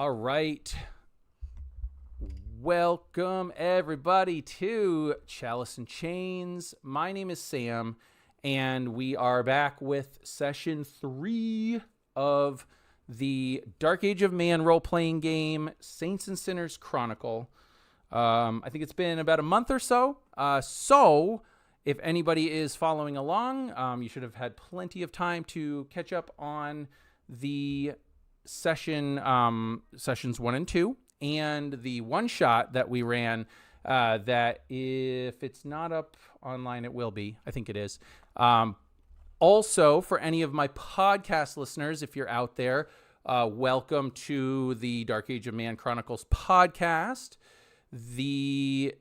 All right. Welcome, everybody, to Chalice and Chains. My name is Sam, and we are back with session 3 of the Dark Age of Man role-playing game, Saints and Sinners Chronicle. I think it's been about a month or so. So if anybody is following along, you should have had plenty of time to catch up on the sessions 1 and 2 and the one shot that we ran, that if it's not up online, it will be. I think it is. Also, for any of my podcast listeners, if you're out there, welcome to the Dark Age of Man Chronicles podcast. The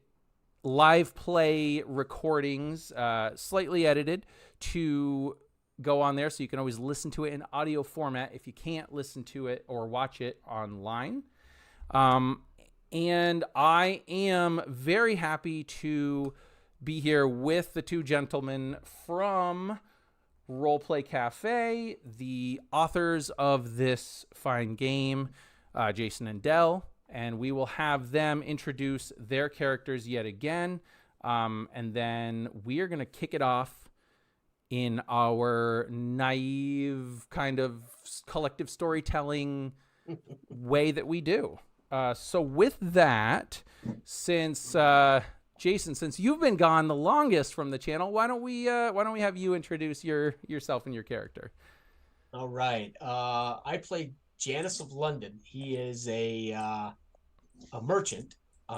live play recordings, slightly edited to go on there, so you can always listen to it in audio format if you can't listen to it or watch it online. And I am very happy to be here with the two gentlemen from Roleplay Cafe, the authors of this fine game, Jason and Dell, and we will have them introduce their characters yet again. And then we are going to kick it off in our naive kind of collective storytelling way that we do. So with that, since Jason, since you've been gone the longest from the channel, why don't we have you introduce yourself and your character? All right. I play Janus of London. He is a merchant.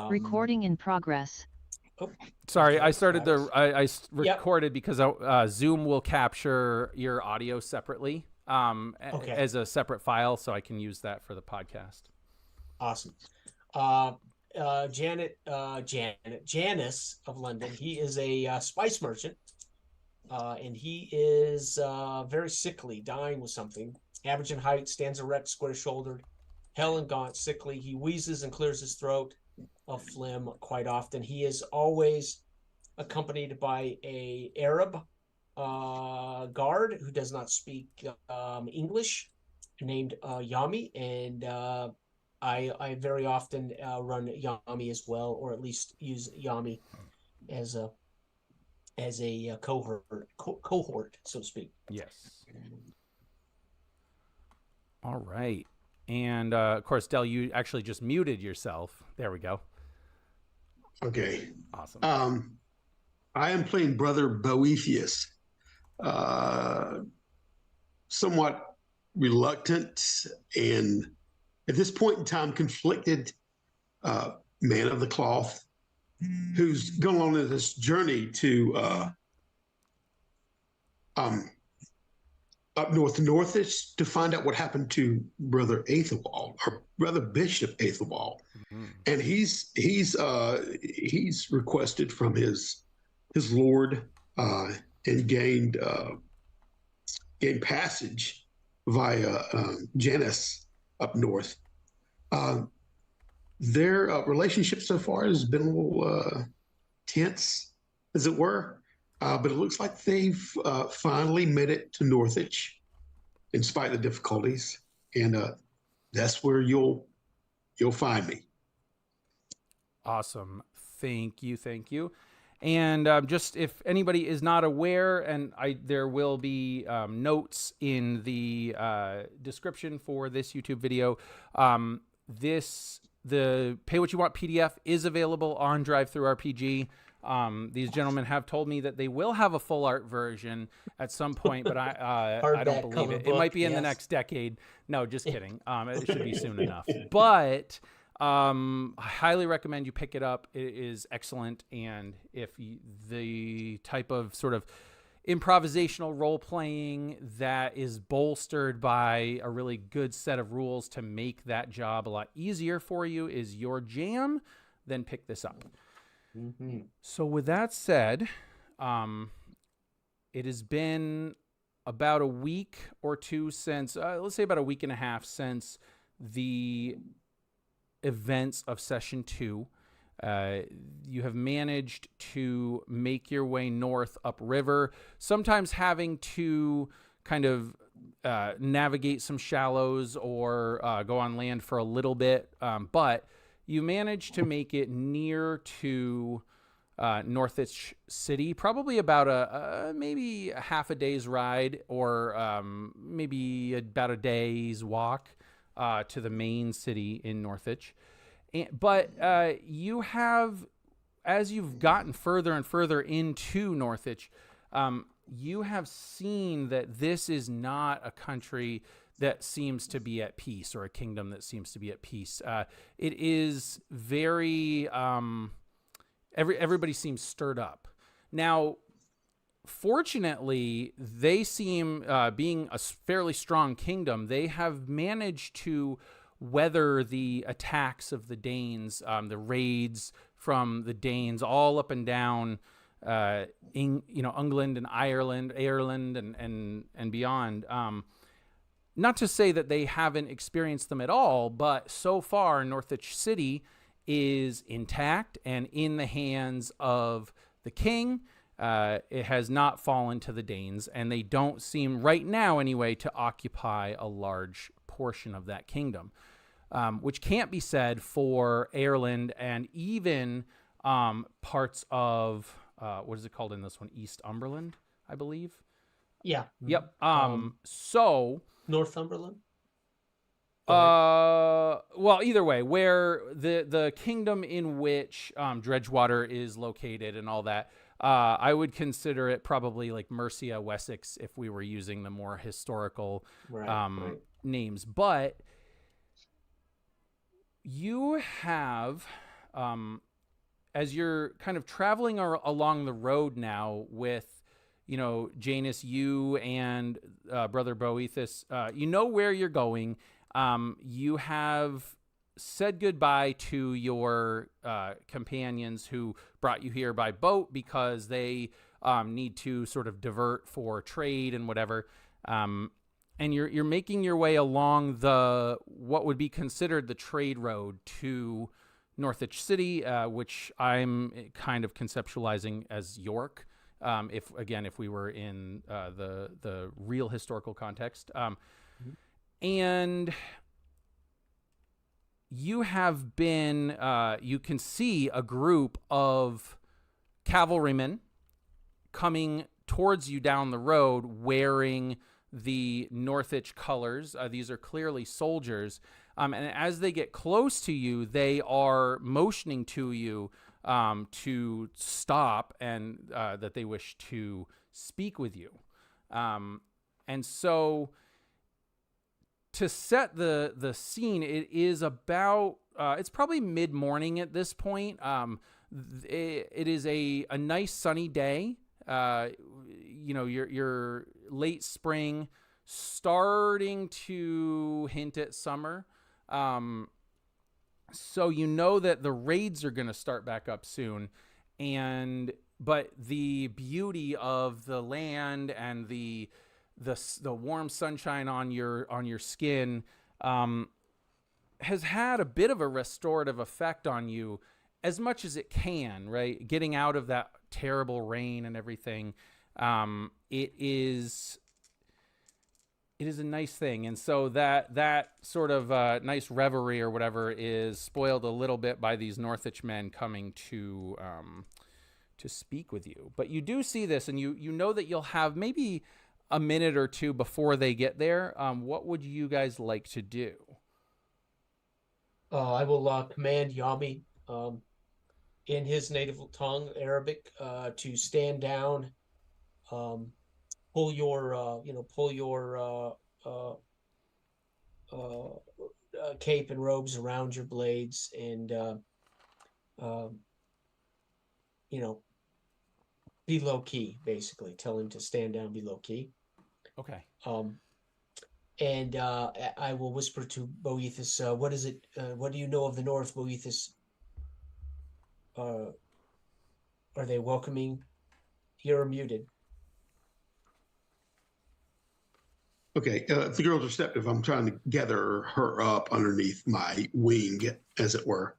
Recording in progress. Oh, sorry, okay, I started I recorded Yep. because Zoom will capture your audio separately, Okay. as a separate file, so I can use that for the podcast. Awesome. Janus of London. He is a spice merchant, and he is very sickly, dying with something. Average in height, stands erect, square-shouldered, hell and gaunt, sickly. He wheezes and clears his throat of phlegm quite often. He is always accompanied by a Arab guard who does not speak English, named Yami, and I very often run Yami as well, or at least use Yami as a cohort, so to speak. Yes. All right. And of course, Del, you actually just muted yourself. There we go. Okay. Awesome. I am playing Brother Boethius, somewhat reluctant and at this point in time conflicted man of the cloth who's going on this journey to up north to Northish to find out what happened to Brother Aethelwald, or Brother Bishop Aethelwald. Mm-hmm. And he's requested from his lord and gained passage via Janus up north. Their relationship so far has been a little tense, as it were, but it looks like they've finally made it to Northich in spite of the difficulties, and that's where you'll find me. Awesome. Thank you. And just if anybody is not aware, and there will be notes in the description for this YouTube video. The Pay What You Want PDF is available on DriveThruRPG. These gentlemen have told me that they will have a full art version at some point, but I don't believe it. It might be in the next decade. No, just kidding. It should be soon enough. But I highly recommend you pick it up. It is excellent, and if the type of sort of improvisational role playing that is bolstered by a really good set of rules to make that job a lot easier for you is your jam, then pick this up. Mm-hmm. So with that said, it has been about a week or two since, let's say about a week and a half since the events of session 2. You have managed to make your way north upriver, sometimes having to kind of navigate some shallows or go on land for a little bit, but you manage to make it near to Northwich City, probably about maybe a half a day's ride, or maybe about a day's walk to the main city in Northwich. But you have, as you've gotten further and further into Northwich, you have seen that this is not a country that seems to be at peace, or a kingdom that seems to be at peace. It is very, everybody seems stirred up. Now, fortunately, they seem, being a fairly strong kingdom, they have managed to weather the attacks of the Danes, the raids from the Danes all up and down, England and Ireland and beyond. Not to say that they haven't experienced them at all, but so far Northwich City is intact and in the hands of the king. It has not fallen to the Danes, and they don't seem, right now anyway, to occupy a large portion of that kingdom, which can't be said for Ireland and even parts of, what is it called in this one? Eastumberland, I believe. Yeah. Yep. So Northumberland. Well, either way, where the kingdom in which Dredgewater is located and all that, I would consider it probably like Mercia, Wessex, if we were using the more historical Right. names. But you have, as you're kind of traveling along the road now with, Janus, you and Brother Boethus, you know where you're going. You have said goodbye to your companions who brought you here by boat because they need to sort of divert for trade and whatever. And you're making your way along what would be considered the trade road to Northwich City, which I'm kind of conceptualizing as York. If we were in the real historical context. And you have been, you can see a group of cavalrymen coming towards you down the road wearing the Northwich colors. These are clearly soldiers. And as they get close to you, they are motioning to you to stop and that they wish to speak with you. And so to set the scene, it is about, it's probably mid-morning at this point. It is a nice sunny day. Your late spring, starting to hint at summer. So you know that the raids are going to start back up soon, but the beauty of the land and the warm sunshine on your skin has had a bit of a restorative effect on you, as much as it can, right? Getting out of that terrible rain and everything, it is a nice thing. And so that sort of nice reverie or whatever is spoiled a little bit by these Northwich men coming to speak with you. But you do see this, and you know that you'll have maybe a minute or two before they get there. What would you guys like to do? I will command Yami in his native tongue, Arabic, to stand down, pull your cape and robes around your blades, and be low key. Basically, tell him to stand down, be low key. Okay. And I will whisper to Boethus, what is it? What do you know of the North, Boethus? Are they welcoming? You're muted. Okay, if the girl's receptive, I'm trying to gather her up underneath my wing, as it were.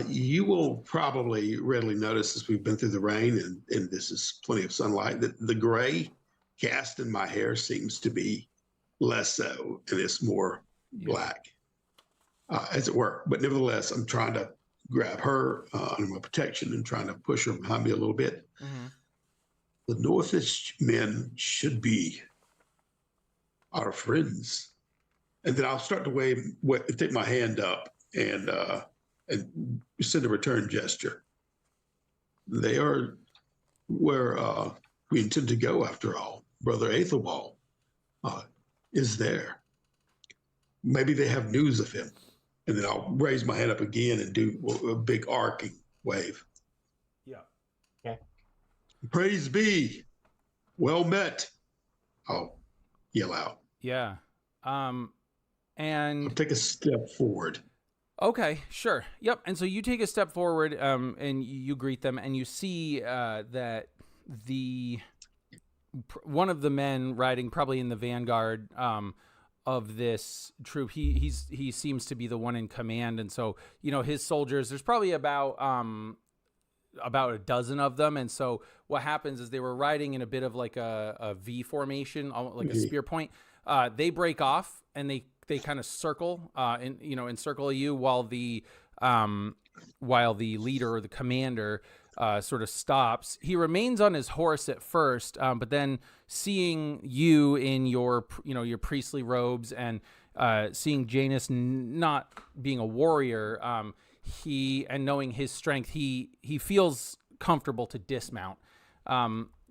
You will probably readily notice, as we've been through the rain and this is plenty of sunlight, that the gray cast in my hair seems to be less so, and it's more black, as it were. But nevertheless, I'm trying to grab her under my protection and trying to push her behind me a little bit. Mm-hmm. The Northwich men should be our friends. And then I'll start to take my hand up and send a return gesture. They are where we intend to go, after all. Brother Aethelwald is there. Maybe they have news of him. And then I'll raise my hand up again and do a big arcing wave. Yeah. Okay. Praise be. Well met. I'll yell out. Yeah. And I'll take a step forward. Okay, sure. Yep. And so you take a step forward, and you greet them, and you see that one of the men riding probably in the vanguard of this troop, he seems to be the one in command, and so his soldiers. There's probably about a dozen of them, and so what happens is they were riding in a bit of like a V formation, like a spear point. They break off and they kind of circle, encircle you while the leader or the commander sort of stops. He remains on his horse at first, but then seeing you in your priestly robes and seeing Janus not being a warrior, and knowing his strength, he feels comfortable to dismount.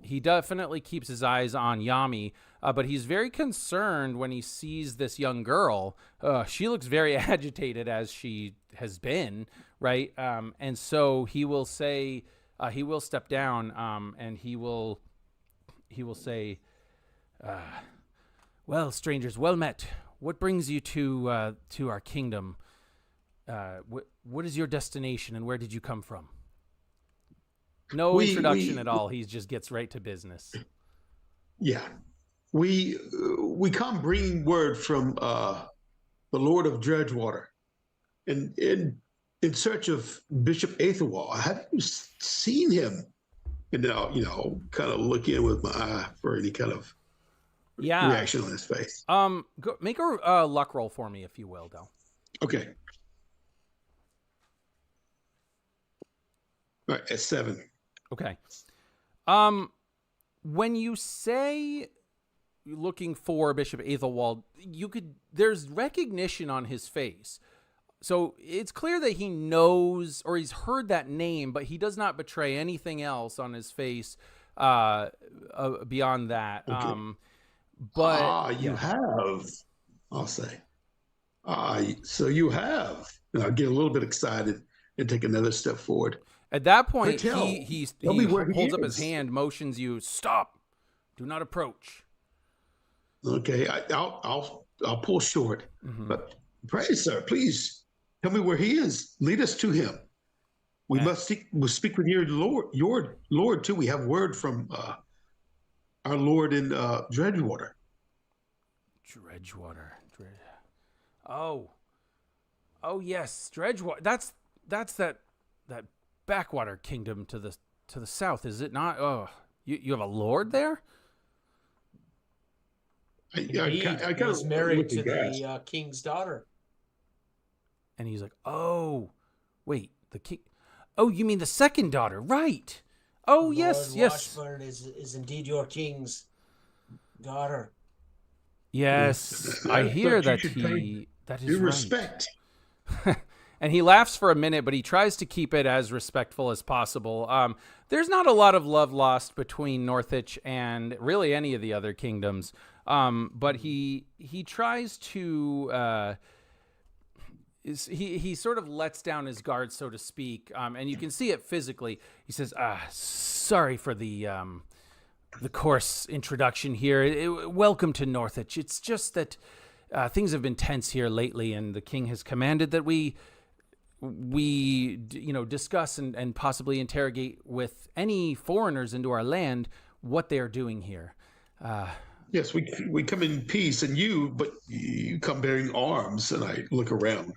He definitely keeps his eyes on Yami, but he's very concerned when he sees this young girl. She looks very agitated, as she has been, right? And so he will say, he will step down, and he will say, "Well, strangers, well met. What brings you to our kingdom? What is your destination, and where did you come from?" No introduction at all. He just gets right to business. Yeah. We come bringing word from the Lord of Dredgewater, and in search of Bishop Aethelwald. Have you seen him? And now, kind of look in with my eye for any kind of reaction on his face. Make a luck roll for me, if you will, Del. Okay. All right, at 7. Okay. When you say looking for Bishop Aethelwald, there's recognition on his face. So it's clear that he knows, or he's heard that name, but he does not betray anything else on his face beyond that. Okay. You have, I'll say. So you have. And I'll get a little bit excited and take another step forward. At that point, he holds up his is. hand, motions you, stop, do not approach. Okay, I'll pull short. Mm-hmm. But pray, sir, please tell me where he is. Lead us to him. We'll speak with your Lord too. We have word from our Lord in Dredgewater. Dredgewater. Oh yes, Dredgewater. That's that backwater kingdom to the south, is it not? Oh, you have a lord there? He's married to the king's daughter. And he's like, oh, wait, the king. Oh, you mean the second daughter, right? Oh, Lord yes. Washburn is indeed your king's daughter. Yes, I hear that that is due right. Respect. And he laughs for a minute, but he tries to keep it as respectful as possible. There's not a lot of love lost between Northwich and really any of the other kingdoms. But he tries to he sort of lets down his guard, so to speak, and you can see it physically. He says, "Sorry for the coarse introduction here. Welcome to Northwich. It's just that things have been tense here lately, and the king has commanded that we discuss and possibly interrogate with any foreigners into our land what they are doing here." Yes, we come in peace, but you come bearing arms, and I look around.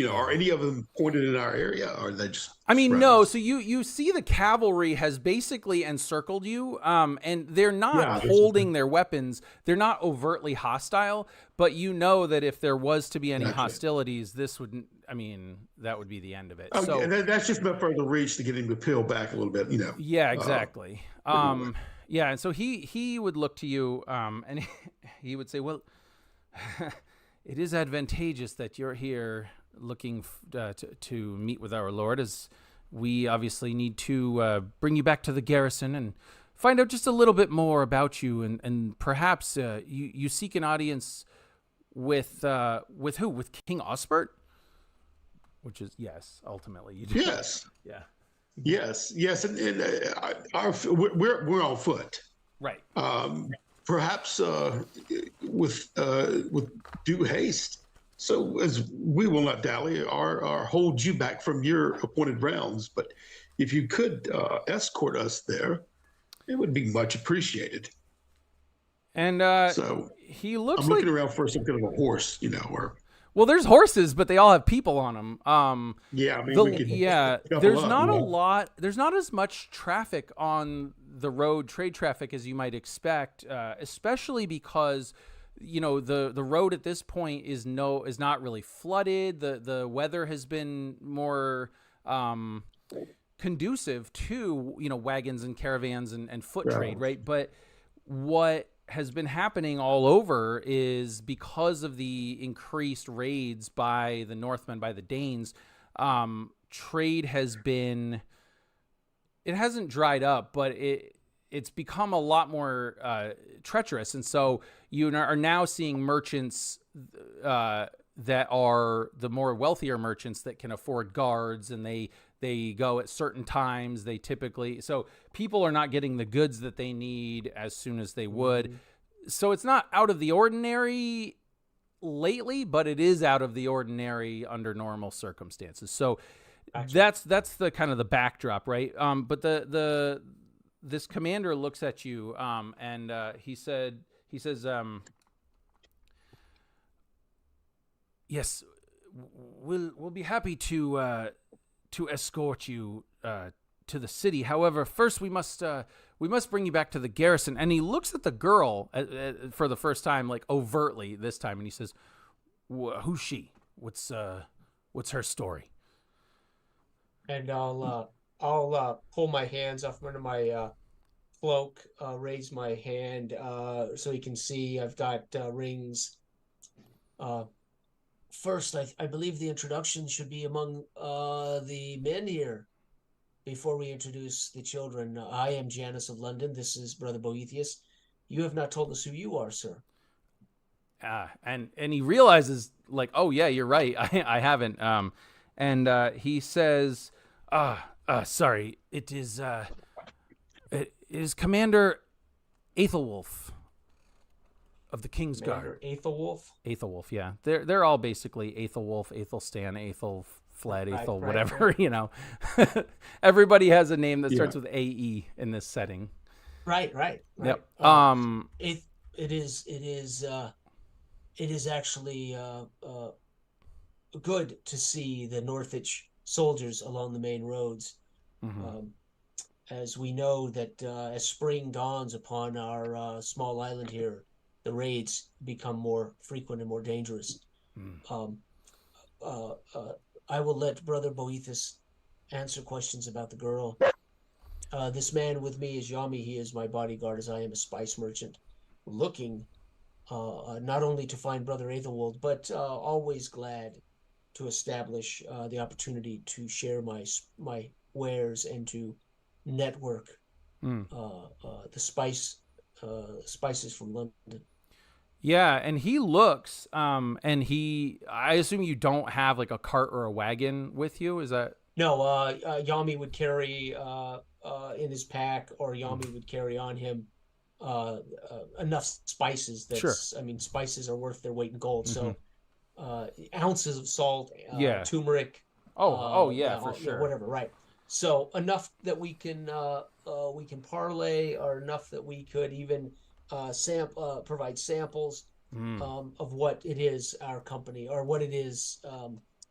Are any of them pointed in our area, or are they just? I mean, surround no. us? So you see the cavalry has basically encircled you, and they're not Yeah, holding their weapons. They're not overtly hostile, but you know that if there was to be any Gotcha. hostilities, this would, I mean, that would be the end of it. Oh, So yeah, that's just enough further reach to get him to peel back a little bit. yeah, exactly. Anyway. Yeah, and so he would look to you, and he would say, "Well, it is advantageous that you're here looking to meet with our Lord, as we obviously need to bring you back to the garrison and find out just a little bit more about you, and perhaps you seek an audience with who? With King Osbert?" Which is yes, ultimately you do. Yes, Yeah. yes, and we're on foot. Right. Perhaps with due haste. So as we will not dally or hold you back from your appointed rounds, but if you could escort us there, it would be much appreciated. And So he looks I'm like, looking around for some kind of a horse, or well, there's horses, but they all have people on them. yeah, I mean, we could there's couple up, not a lot. There's not as much traffic on the road, trade traffic, as you might expect, especially because the road at this point is not really flooded. The weather has been more conducive to wagons and caravans and foot trade, right? But what has been happening all over is because of the increased raids by the Northmen, by the Danes, trade has been, it hasn't dried up, but it's become a lot more treacherous. And so you are now seeing merchants that are the more wealthier merchants that can afford guards, and they go at certain times. They typically, so people are not getting the goods that they need as soon as they would. Mm-hmm. So it's not out of the ordinary lately, but it is out of the ordinary under normal circumstances. So gotcha. That's the kind of the backdrop, right? But this commander looks at you, and he says, "Yes, we'll be happy to escort you to the city. However, first we must bring you back to the garrison." And he looks at the girl for the first time, like overtly this time, and he says, "Who's she? What's her story?" And I'll pull my hands off under my cloak, raise my hand so you can see I've got rings. First, I believe the introduction should be among the men here before we introduce the children. I am Janus of London. This is Brother Boethius. You have not told us who you are, sir. And he realizes, like, oh yeah, you're right. I haven't. And he says, sorry, it is Commander Aethelwulf of the King's Guard. Aethelwulf, yeah. They're all basically Aethelwulf, Aethelstan, Aethelfled, Aethel, whatever, Everybody has a name that starts with AE in this setting. Right. Yep. It is actually good to see the Northwich soldiers along the main roads. Mm-hmm. As we know that as spring dawns upon our small island here, the raids become more frequent and more dangerous. I will let Brother Boethus answer questions about the girl. This man with me is Yami. He is my bodyguard, as I am a spice merchant, looking not only to find Brother Aethelwold, but always glad to establish the opportunity to share my wares and to network the spices from London. Yeah, and he looks, and I assume you don't have like a cart or a wagon with you, is that? No, Yami would carry in his pack, or Yami would carry on him enough spices that, sure. I mean, spices are worth their weight in gold. Mm-hmm. So ounces of salt, turmeric. For sure. Whatever, right. So enough that we can parlay, or enough that we could even provide samples of what it is our company, or what it is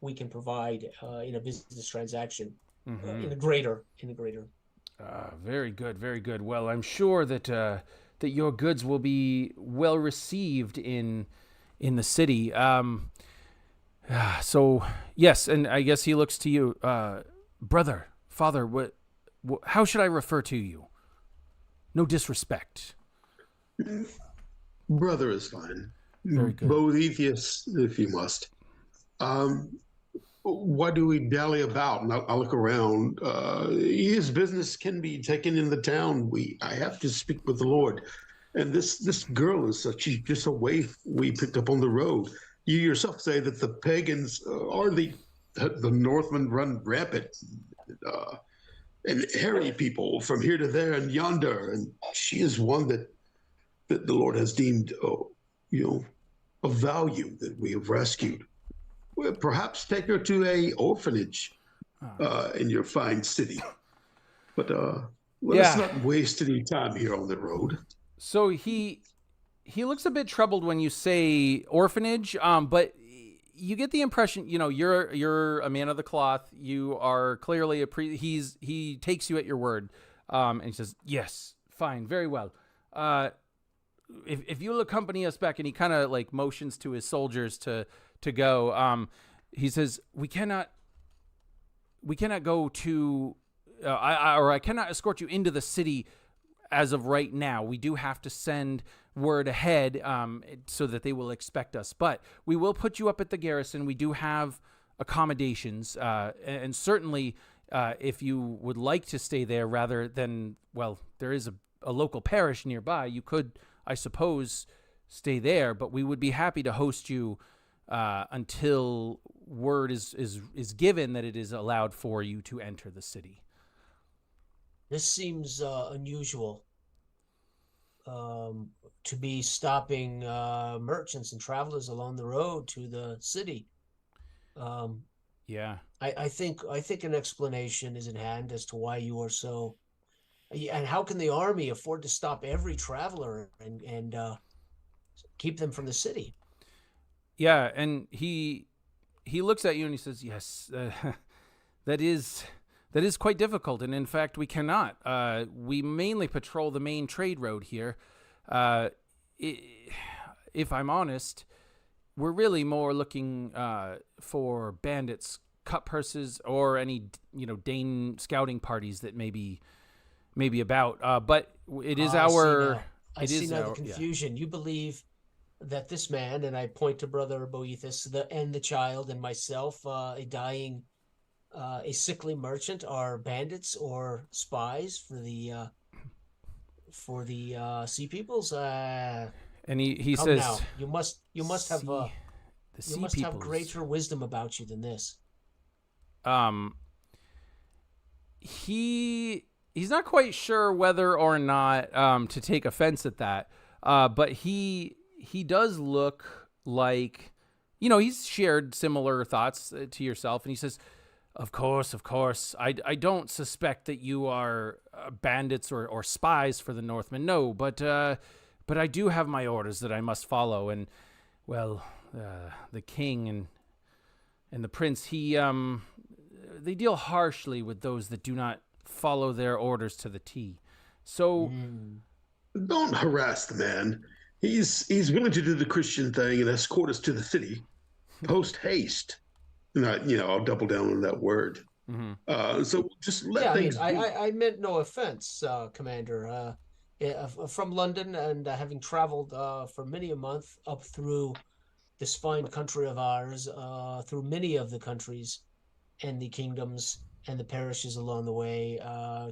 we can provide in a business transaction Mm-hmm. in a greater. Very good, very good. Well, I'm sure that that your goods will be well received in the city. So yes, and I guess he looks to you, brother, father. How should I refer to you? No disrespect. Brother is fine. Very good. Boethius, if you must. What do we dally about? And I'll look around. His business can be taken in the town. I have to speak with the Lord. And this girl is she's just a waif we picked up on the road. You yourself say that the pagans are the Northmen run rampant and harry people from here to there and yonder. And she is one that the Lord has deemed, of value that we have rescued. Well, perhaps take her to a orphanage in your fine city. But let's not waste any time here on the road. So he looks a bit troubled when you say orphanage, but you get the impression, you're a man of the cloth. You are clearly he takes you at your word, and he says, "Yes, fine, very well. If you'll accompany us back," and he kind of like motions to his soldiers to go. He says, "We cannot go to, I cannot escort you into the city as of right now. We do have to send word ahead so that they will expect us. But we will put you up at the garrison. We do have accommodations, and certainly if you would like to stay there rather than, well, there is a local parish nearby. You could, I suppose, stay there, but we would be happy to host you until word is given that it is allowed for you to enter the city." This seems unusual to be stopping merchants and travelers along the road to the city. Yeah. I think an explanation is in hand as to why you are so. And how can the army afford to stop every traveler and keep them from the city? Yeah, and he looks at you and he says, "Yes, that is quite difficult, and in fact, we cannot. We mainly patrol the main trade road here. If I'm honest, we're really more looking for bandits, cut purses, or any Dane scouting parties that may be about. But it is our. I see now the confusion. Yeah. You believe that this man, and I point to Brother Boethus, and the child and myself, a sickly merchant, are bandits or spies for the sea peoples. And he says, now. you must have greater wisdom about you than this. He's not quite sure whether or not to take offense at that, but he does look like, he's shared similar thoughts to yourself, and he says, Of course. I don't suspect that you are bandits or spies for the Northmen. No, but I do have my orders that I must follow. And, well, the king and the prince, they deal harshly with those that do not follow their orders to the T. So don't harass the man. He's willing to do the Christian thing and escort us to the city post haste. And I'll double down on that word. Mm-hmm. So just let things. I meant no offense, Commander. From London and having traveled for many a month up through this fine country of ours, through many of the countries and the kingdoms and the parishes along the way,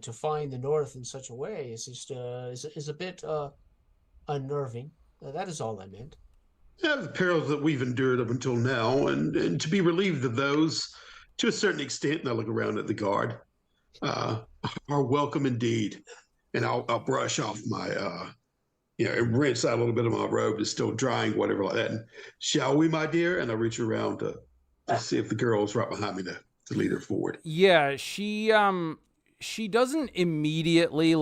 to find the North in such a way is just is a bit unnerving. That is all I meant. Yeah, the perils that we've endured up until now, and to be relieved of those to a certain extent, and I look around at the guard, are welcome indeed. And I'll brush off my, and rinse out a little bit of my robe that's still drying, whatever like that. And shall we, my dear? And I reach around to see if the girl's right behind me to lead her forward. Yeah, she doesn't immediately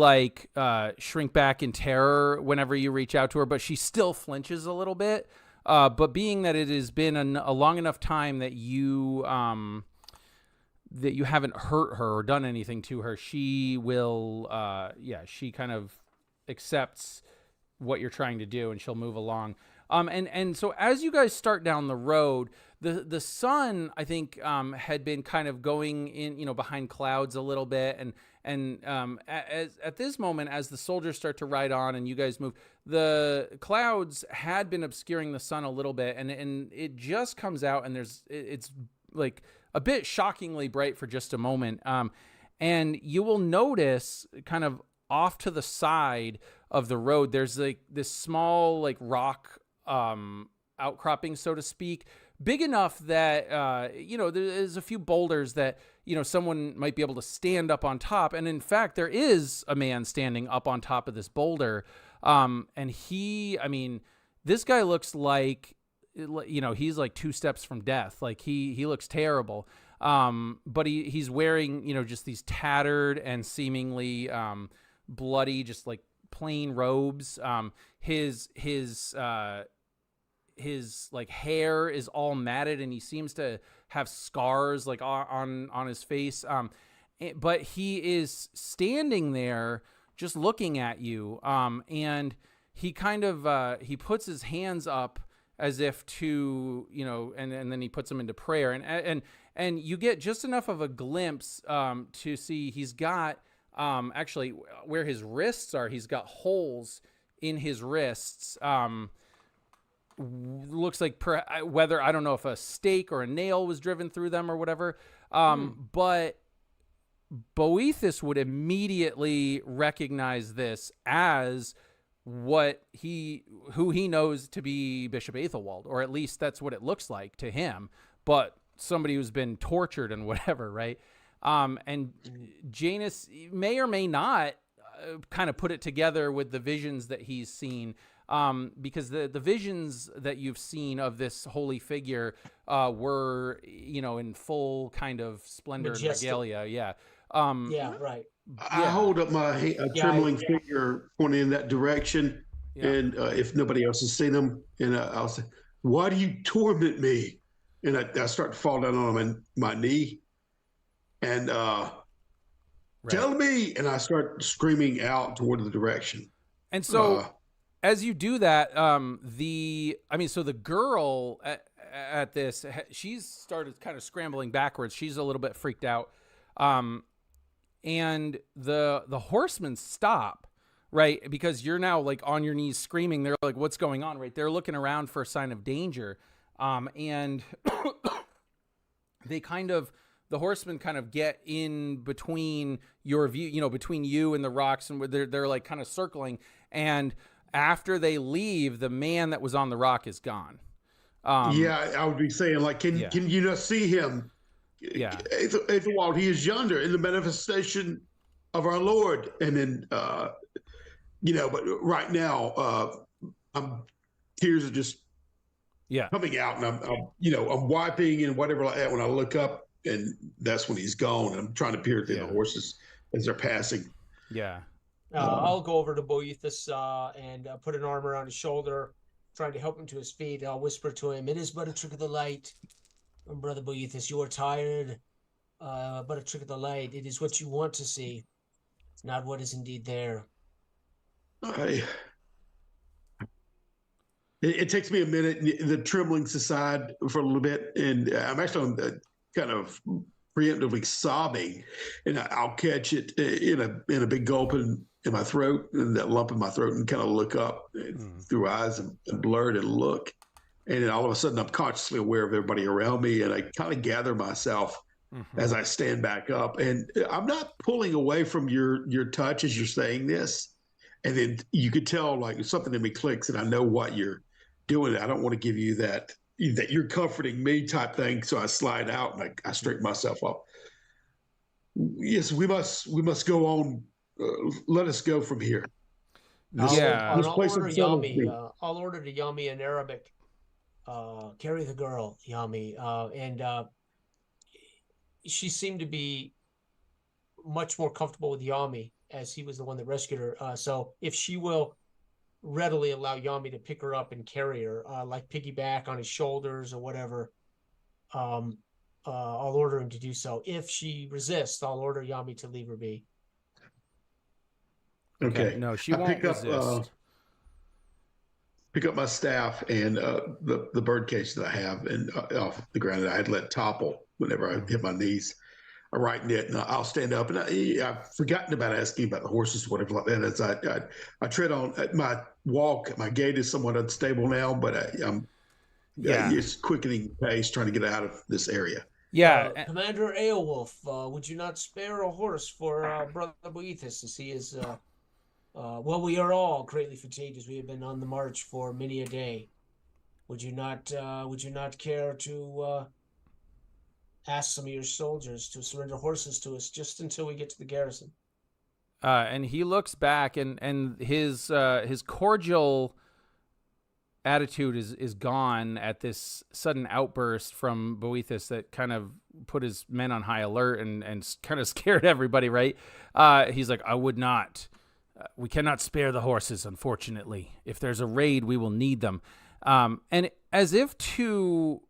shrink back in terror whenever you reach out to her, but she still flinches a little bit. But being that it has been a long enough time that you haven't hurt her or done anything to her, she will, she kind of accepts what you're trying to do, and she'll move along. And so as you guys start down the road, the sun, I think, had been kind of going in, behind clouds a little bit, and at this moment, as the soldiers start to ride on and you guys move, the clouds had been obscuring the sun a little bit, and it just comes out, and it's like a bit shockingly bright for just a moment. And you will notice kind of off to the side of the road, there's like this small like rock outcropping, so to speak, big enough that there's a few boulders that someone might be able to stand up on top. And in fact, there is a man standing up on top of this boulder. And this guy looks like, he's like 2 steps from death. Like he looks terrible. But he's wearing, just these tattered and seemingly bloody, just like plain robes. His like hair is all matted, and he seems to have scars like on his face. But he is standing there just looking at you. And he kind of, he puts his hands up as if to, and then he puts them into prayer, and you get just enough of a glimpse, to see he's got, actually where his wrists are, he's got holes in his wrists. Looks like whether, I don't know if a stake or a nail was driven through them or whatever. But Boethus would immediately recognize this as who he knows to be Bishop Aethelwald, or at least that's what it looks like to him, but somebody who's been tortured and whatever. Right. And Janus may or may not kind of put it together with the visions that he's seen. Because the visions that you've seen of this holy figure were, in full kind of splendor and regalia. Yeah. Right. I hold up my trembling finger pointing in that direction. Yeah. And if nobody else has seen them, and I'll say, "Why do you torment me?" And I start to fall down on my knee. And tell me. And I start screaming out toward the direction. And so as you do that, so the girl at this, she's started kind of scrambling backwards. She's a little bit freaked out. And the horsemen stop, right? Because you're now like on your knees screaming. They're like, what's going on? Right. They're looking around for a sign of danger. And the horsemen kind of get in between your view, between you and the rocks, and they're like kind of circling. And after they leave, the man that was on the rock is gone. I would be saying, like, can you not see him? Yeah. Aethelwald, he is yonder in the manifestation of our Lord. And then, but right now, tears are just coming out, and I'm wiping and whatever like that when I look up, and that's when he's gone. And I'm trying to peer through the horses as they're passing. Yeah. I'll go over to Boethus and put an arm around his shoulder, trying to help him to his feet. I'll whisper to him, "It is but a trick of the light. Brother Boethus, you are tired, but a trick of the light. It is what you want to see. It's not what is indeed there." It takes me a minute. The trembling aside for a little bit, and I'm actually kind of preemptively sobbing, and I'll catch it in a big gulp in my throat, and that lump in my throat, and kind of look up through eyes and blurred and look. And then all of a sudden, I'm consciously aware of everybody around me, and I kind of gather myself as I stand back up. And I'm not pulling away from your touch as you're saying this. And then you could tell, like, something in me clicks, and I know what you're doing. I don't want to give you that you're comforting me type thing. So I slide out and I straighten myself up. Yes, we must go on. Let us go from here. I'll order to Yami in Arabic. Carry the girl, Yami. And she seemed to be much more comfortable with Yami, as he was the one that rescued her. So if she will readily allow Yami to pick her up and carry her, like piggyback on his shoulders or whatever. I'll order him to do so. If she resists, I'll order Yami to leave her be. Okay. No, she I won't resist. Pick up my staff and the bird cage that I have, and off the ground that I had let topple whenever I hit my knees. I right knit, and I'll stand up. And I've forgotten about asking about the horses, whatever like that. As I tread on my walk, my gait is somewhat unstable now, but I'm just quickening pace, trying to get out of this area. Yeah, Commander Aelwolf, would you not spare a horse for Brother Boethus, as he is? Well, we are all greatly fatigued as we have been on the march for many a day. Would you not care to ask some of your soldiers to surrender horses to us just until we get to the garrison? And he looks back, and his cordial attitude is gone at this sudden outburst from Boethus that kind of put his men on high alert and kind of scared everybody, right? He's like, I would not. We cannot spare the horses, unfortunately. If there's a raid, we will need them. And as if to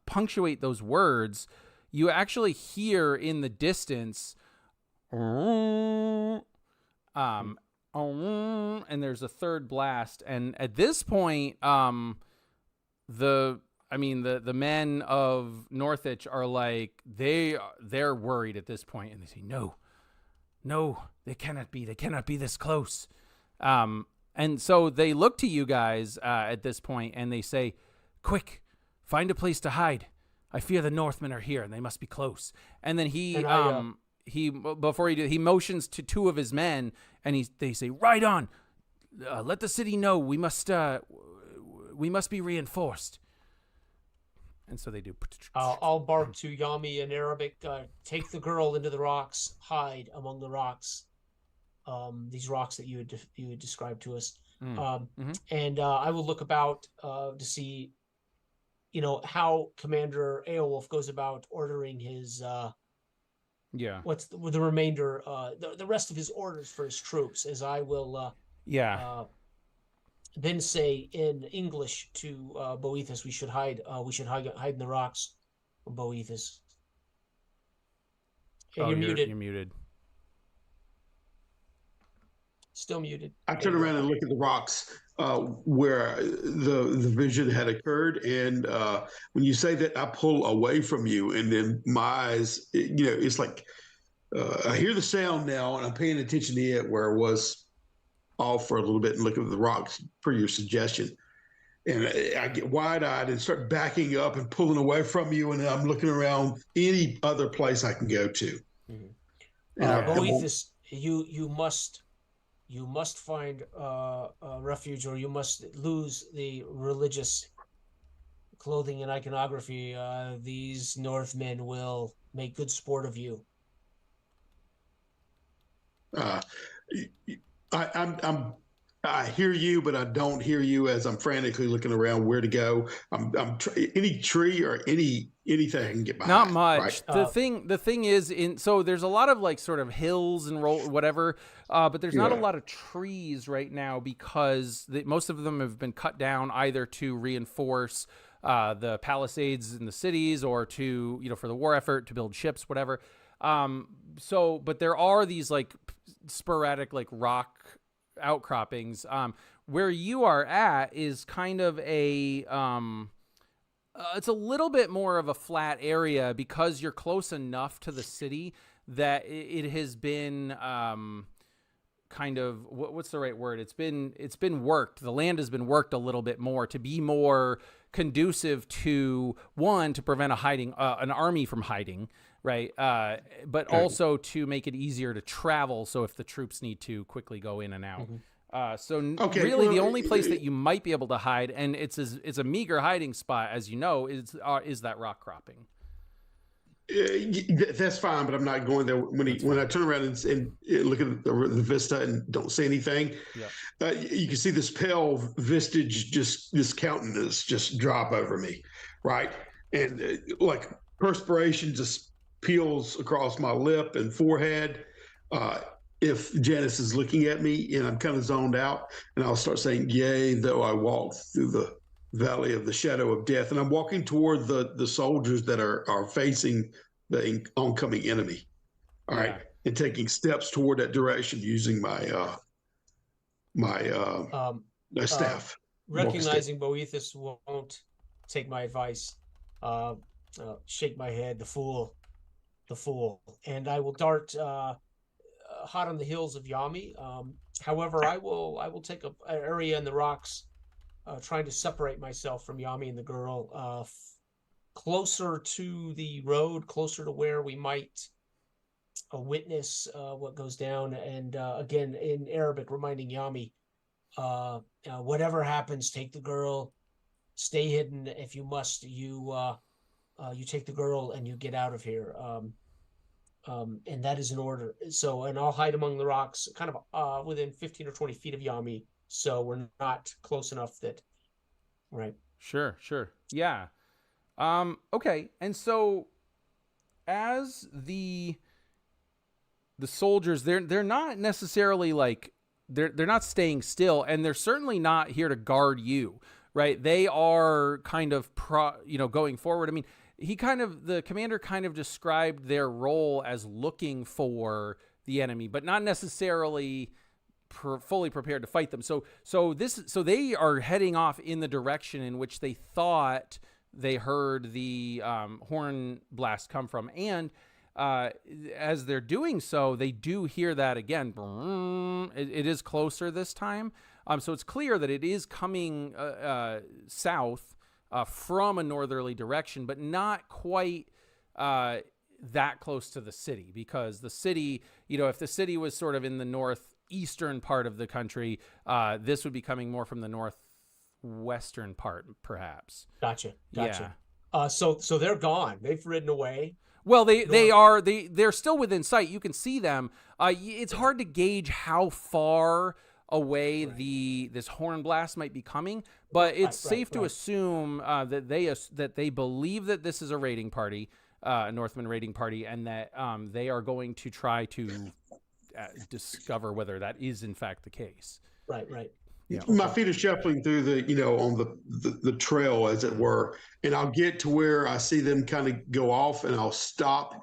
punctuate those words, you actually hear in the distance, and there's a third blast. And at this point, the men of Northwich are like, they're worried at this point, and they say, no, they cannot be this close. And so they look to you guys at this point, and they say, quick, find a place to hide. I fear the Northmen are here, and they must be close. And then he motions to two of his men, and they say, ride on. Let the city know we must be reinforced. And so they do. I'll bark to Yami in Arabic, take the girl into the rocks, hide among the rocks. These rocks that you had described to us. And I will look about to see, how Commander Aelwolf goes about ordering his what's the remainder, the rest of his orders for his troops, as I will then say in English to Boethus, we should hide in the rocks from Boethus. And you're muted. You're muted. Still muted. I turn around and look at the rocks where the vision had occurred, and when you say that, I pull away from you, and then my eyes, it's like I hear the sound now, and I'm paying attention to it where it was off for a little bit and looking at the rocks per your suggestion. And I get wide-eyed and start backing up and pulling away from you, and I'm looking around any other place I can go to. Boethus, you must find refuge, or you must lose the religious clothing and iconography. These Northmen will make good sport of you. I hear you, but I don't hear you as I'm frantically looking around where to go. Any tree or anything I can get behind. Not much. Right? The thing is, so there's a lot of like sort of hills and whatever, but there's not a lot of trees right now because most of them have been cut down either to reinforce the palisades in the cities or to for the war effort to build ships, whatever. But there are these like sporadic like rock outcroppings. Where you are at is kind of a it's a little bit more of a flat area because you're close enough to the city that it has been kind of what's the right word? It's been worked. The land has been worked a little bit more to be more conducive to prevent an army from hiding, right? But also to make it easier to travel. So if the troops need to quickly go in and out. Really the only place that you might be able to hide, and it's a meager hiding spot, as you know, is that rock cropping. That's fine, but I'm not going there. When I turn around and look at the vista and don't see anything, you can see this pale vistage, just this countenance just drop over me, right? And like perspiration just peels across my lip and forehead. if Janice is looking at me and I'm kind of zoned out, and I'll start saying, "Yea, though I walk through the valley of the shadow of death," and I'm walking toward the soldiers that are facing the oncoming enemy. All right, and taking steps toward that direction using my staff. Recognizing Boethus won't take my advice, shake my head, the fool, and I will dart hot on the heels of Yami. However, I will take an area in the rocks, trying to separate myself from Yami and the girl, closer to the road, closer to where we might witness what goes down. And again, in Arabic, reminding Yami, whatever happens, take the girl, stay hidden. If you must, you take the girl and you get out of here. And that is an order. So, and I'll hide among the rocks, kind of within 15 or 20 feet of Yami, so we're not close enough that, right? Sure. Yeah. Okay. And so, as the soldiers, they're not necessarily like they're not staying still, and they're certainly not here to guard you, right? They are kind of going forward. I mean, the commander kind of described their role as looking for the enemy, but not necessarily fully prepared to fight them. So they are heading off in the direction in which they thought they heard the horn blast come from, and as they're doing so, they do hear that again. It is closer this time, so it's clear that it is coming south. From a northerly direction, but not quite that close to the city, because the city, if the city was sort of in the northeastern part of the country, this would be coming more from the northwestern part, perhaps. Gotcha. Yeah. So they're gone. They've ridden away. Well, they're still within sight. You can see them. It's hard to gauge how far away this horn blast might be coming, but it's safe to assume that they believe that this is a raiding party, a Northman raiding party, and that they are going to try to discover whether that is in fact the case. Right. Yeah. My feet are shuffling through on the trail, as it were, and I'll get to where I see them kind of go off, and I'll stop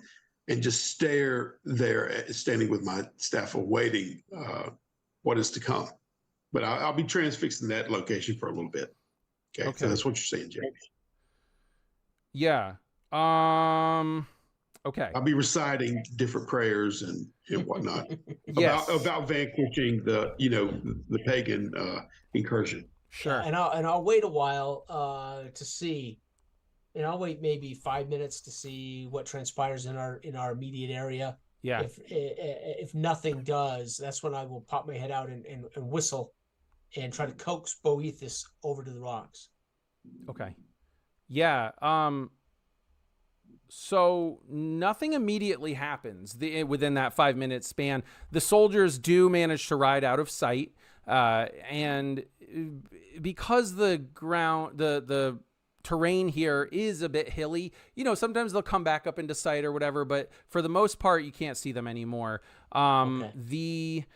and just stare there, standing with my staff, awaiting what is to come. But I'll be transfixed in that location for a little bit. Okay. So that's what you're saying, James. Yeah. Okay. I'll be reciting different prayers and whatnot about vanquishing the pagan incursion. Sure. And I'll wait a while to see, and I'll wait maybe 5 minutes to see what transpires in our immediate area. Yeah. If nothing does, that's when I will pop my head out and whistle and try to coax Boethus over to the rocks. Okay. Yeah. So nothing immediately happens within that 5 minute span. The soldiers do manage to ride out of sight, and because the ground, the terrain here is a bit hilly, sometimes they'll come back up into sight or whatever, but for the most part, you can't see them anymore. Okay.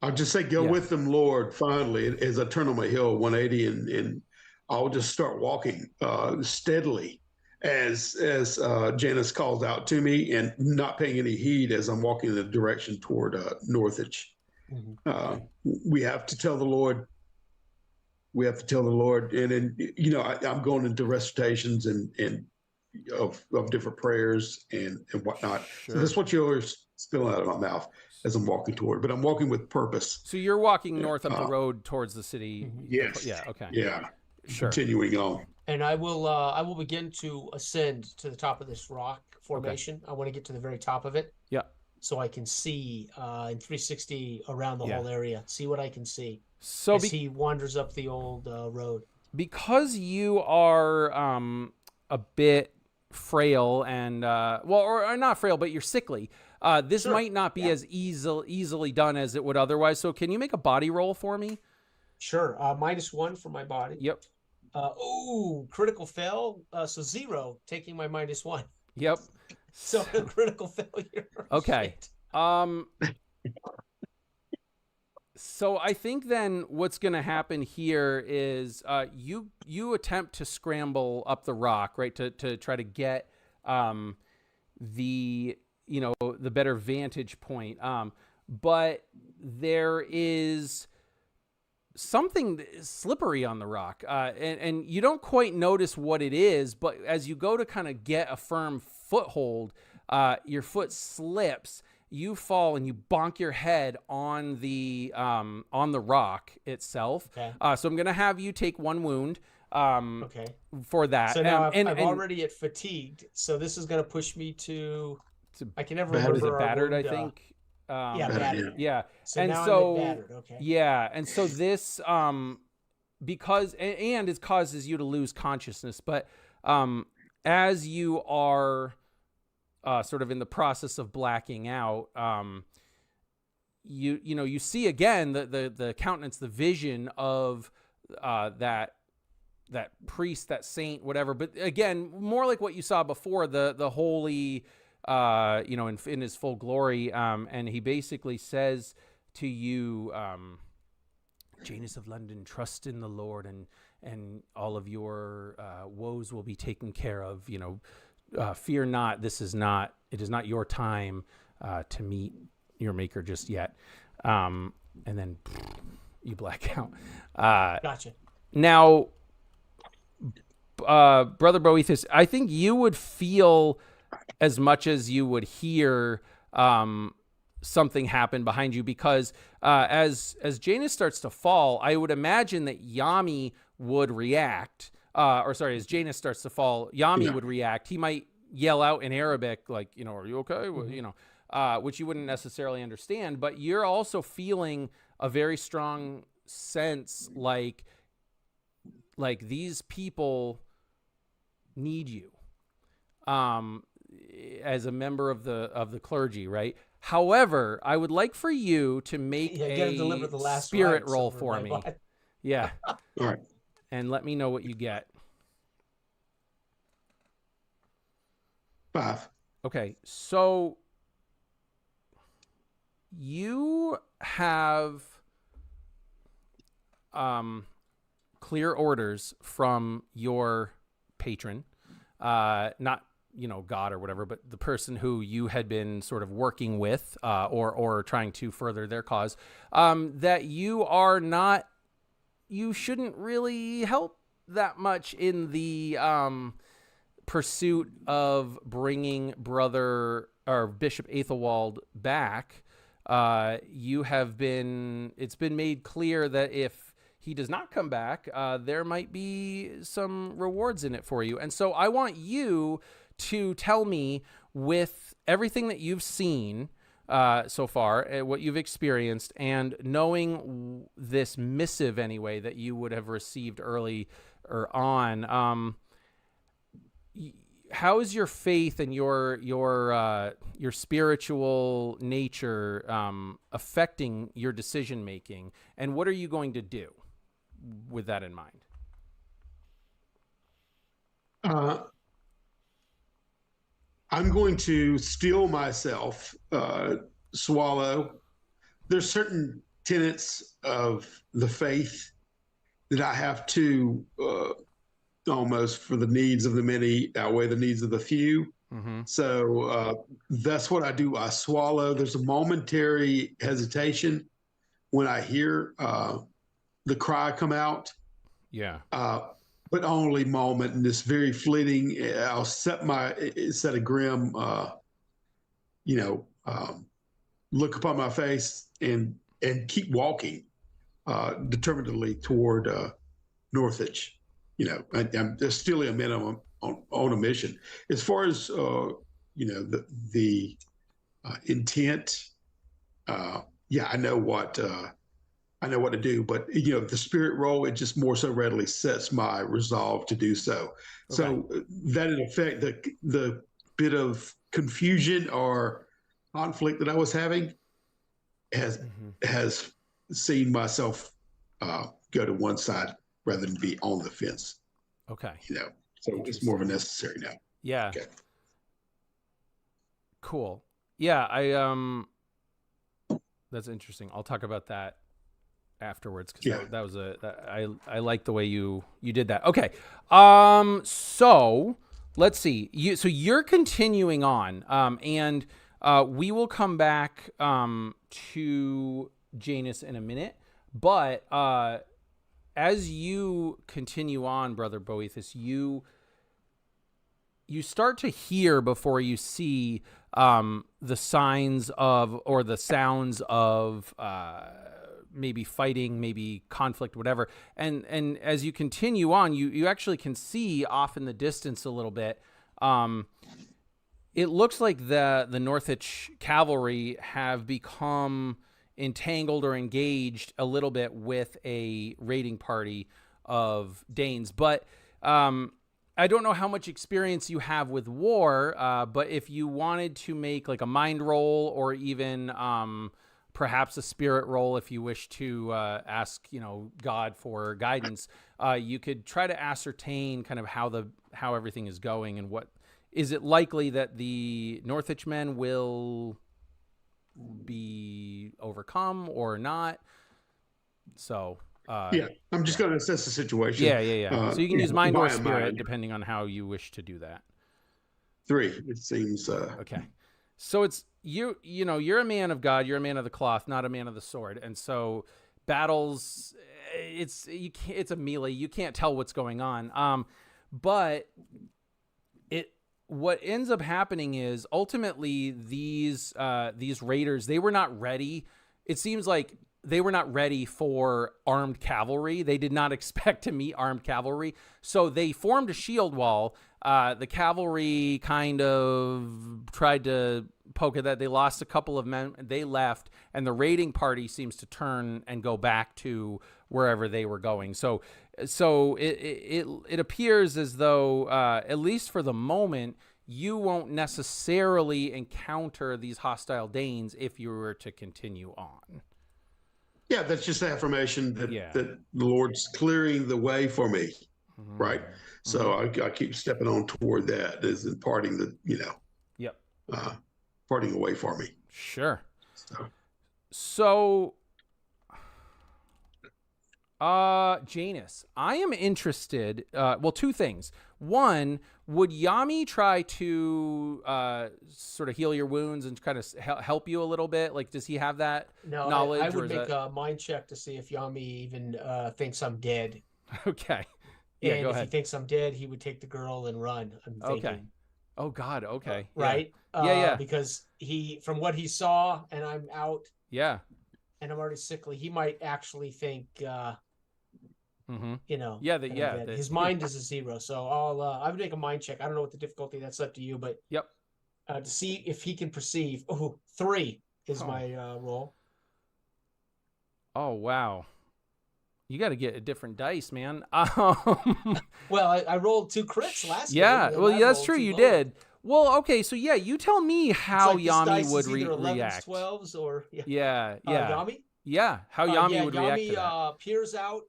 I'll just say, go with them, Lord, finally, as I turn on my hill 180, and I'll just start walking steadily as Janice calls out to me, and not paying any heed as I'm walking in the direction toward Northich. Mm-hmm. We have to tell the Lord. And then, I'm going into recitations and of different prayers and whatnot. Sure. So that's what you always spilling out of my mouth as I'm walking toward, but I'm walking with purpose. So you're walking north up the road towards the city. Yes. Yeah. Okay. Yeah. Sure. Continuing on. And I will begin to ascend to the top of this rock formation. Okay. I want to get to the very top of it. Yeah. So I can see in 360 around the whole area. See what I can see. So as he wanders up the old road. Because you are a bit frail and or not frail, but you're sickly. This might not be as easily done as it would otherwise. So can you make a body roll for me? Sure. -1 for my body. Yep. Critical fail. So 0, taking my -1. Yep. So critical failure. Okay. Um, so I think then what's going to happen here is you attempt to scramble up the rock, right, to try to get the the better vantage point. But there is something slippery on the rock, and you don't quite notice what it is, but as you go to kind of get a firm foothold, your foot slips, you fall, and you bonk your head on the rock itself. Okay. So I'm gonna have you take one wound Okay. for that. So now and I'm already at fatigued, so this is going to push me to. I can never Battered. was remember it our battered? wound, I think. yeah, Battered, battered. Yeah. So and now so I'm at battered. Okay. yeah, and so this because and it causes you to lose consciousness, but as you are sort of in the process of blacking out, you see again the countenance, the vision of that priest, that saint, whatever, but again more like what you saw before, the holy in his full glory, and he basically says to you, Janus of London, trust in the Lord, and all of your woes will be taken care of. Fear not. It is not your time to meet your maker just yet. And then you black out. Gotcha. Now, Brother Boethus, I think you would feel as much as you would hear something happen behind you, because as Janus starts to fall, I would imagine that Yami would react. As Janus starts to fall, Yami would react. He might yell out in Arabic, like, are you okay? Mm-hmm. Which you wouldn't necessarily understand, but you're also feeling a very strong sense like these people need you. As a member of the clergy, right? However, I would like for you to make deliver the last spirit rites roll over for my me. body. Yeah. All right. And let me know what you get. 5. Okay, so you have clear orders from your patron, not God or whatever, but the person who you had been sort of working with, or trying to further their cause, that you shouldn't really help that much in the pursuit of bringing Brother or Bishop Aethelwald back. It's been made clear that if he does not come back, there might be some rewards in it for you. And so I want you to tell me, with everything that you've seen so far, what you've experienced, and knowing this missive anyway that you would have received early or on, how is your faith and your spiritual nature affecting your decision making, and what are you going to do with that in mind? I'm going to steel myself, swallow. There's certain tenets of the faith that I have to almost, for the needs of the many, outweigh the needs of the few. Mm-hmm. So that's what I do. I swallow. There's a momentary hesitation when I hear the cry come out. Yeah. But only moment, and this very fleeting. I'll set a grim, look upon my face and keep walking determinedly toward Northich. I'm just still a minimum on a mission. As far as the intent, I know what to do, but the spirit role, it just more so readily sets my resolve to do so. Okay. So that in effect, the bit of confusion or conflict that I was having has seen myself go to one side rather than be on the fence. Okay. So it's more of a necessary now. Yeah. Okay. Cool. Yeah. That's interesting. I'll talk about that afterwards because Yeah. that was I like the way you did that. Okay. So let's see. You're continuing on. And we will come back to Janus in a minute. But as you continue on, Brother Boethus, you start to hear before you see the signs of, or the sounds of maybe fighting, maybe conflict, whatever. And as you continue on, you actually can see off in the distance a little bit. It looks like the Northwich cavalry have become entangled or engaged a little bit with a raiding party of Danes. But I don't know how much experience you have with war, but if you wanted to make like a mind roll, or even perhaps a spirit roll, if you wish to ask, God for guidance, you could try to ascertain kind of how everything is going, and what is it likely that the Northwich men will be overcome or not. So I'm just going to assess the situation. Yeah. So you can use mind or by spirit mind. depending on how you wish to do that. 3, it seems. Okay. So it's you're a man of God, you're a man of the cloth, not a man of the sword. And so battles, it's a melee. You can't tell what's going on. But what ends up happening is ultimately these raiders, they were not ready. It seems like they were not ready for armed cavalry. They did not expect to meet armed cavalry. So they formed a shield wall. The cavalry kind of tried to poke at that. They lost a couple of men. They left, and the raiding party seems to turn and go back to wherever they were going. So it appears as though, at least for the moment, you won't necessarily encounter these hostile Danes if you were to continue on. Yeah, that's just affirmation that the Lord's clearing the way for me, right? So I keep stepping on toward that, as in parting parting away for me. Sure. So Janus, I am interested. Well, 2 things. One, would Yami try to sort of heal your wounds and kind of help you a little bit? Like, does he have that knowledge? I would make a mind check to see if Yami even thinks I'm dead. Okay. Yeah, and go if ahead. he thinks I'm dead, he would take the girl and run. I'm thinking. Okay. Oh God. Okay. Right. Yeah. Because from what he saw, and I'm out. Yeah. And I'm already sickly. He might actually think. His mind is a 0. So I would make a mind check. I don't know what the difficulty. That's up to you. But to see if he can perceive. 3 is my roll. Oh wow. You got to get a different dice, man. Well, I rolled 2 crits last game. Well, that's true. You did. Well, okay. So you tell me how Yami would react. 12s or Yami. Yeah, how Yami would react to that. Yami peers out.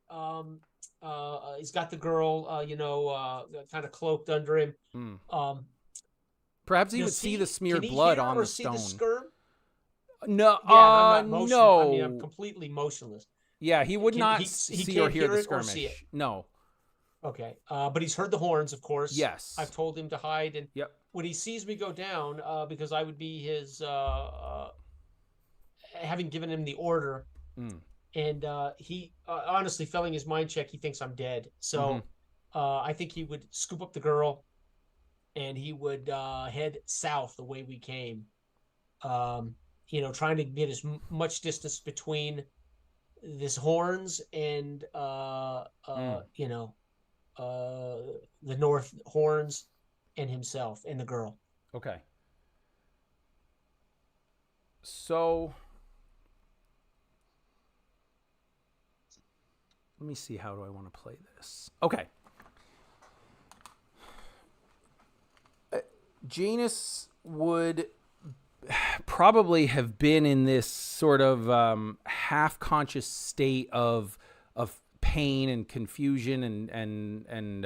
He's got the girl, kind of cloaked under him. Perhaps he would see the smeared blood on the stone. See the skirm? No, I'm not no. I mean, I'm completely motionless. Yeah, he would not see or hear the skirmish. No. Okay, but he's heard the horns, of course. Yes. I've told him to hide, and when he sees me go down, because I would be his, having given him the order, and he honestly, failing his mind check, he thinks I'm dead. So I think he would scoop up the girl, and he would head south the way we came. Trying to get as much distance between this horns and the north horns and himself and the girl. Okay. So let me see, how do I want to play this? Okay. Janus would probably have been in this sort of half-conscious state of pain and confusion and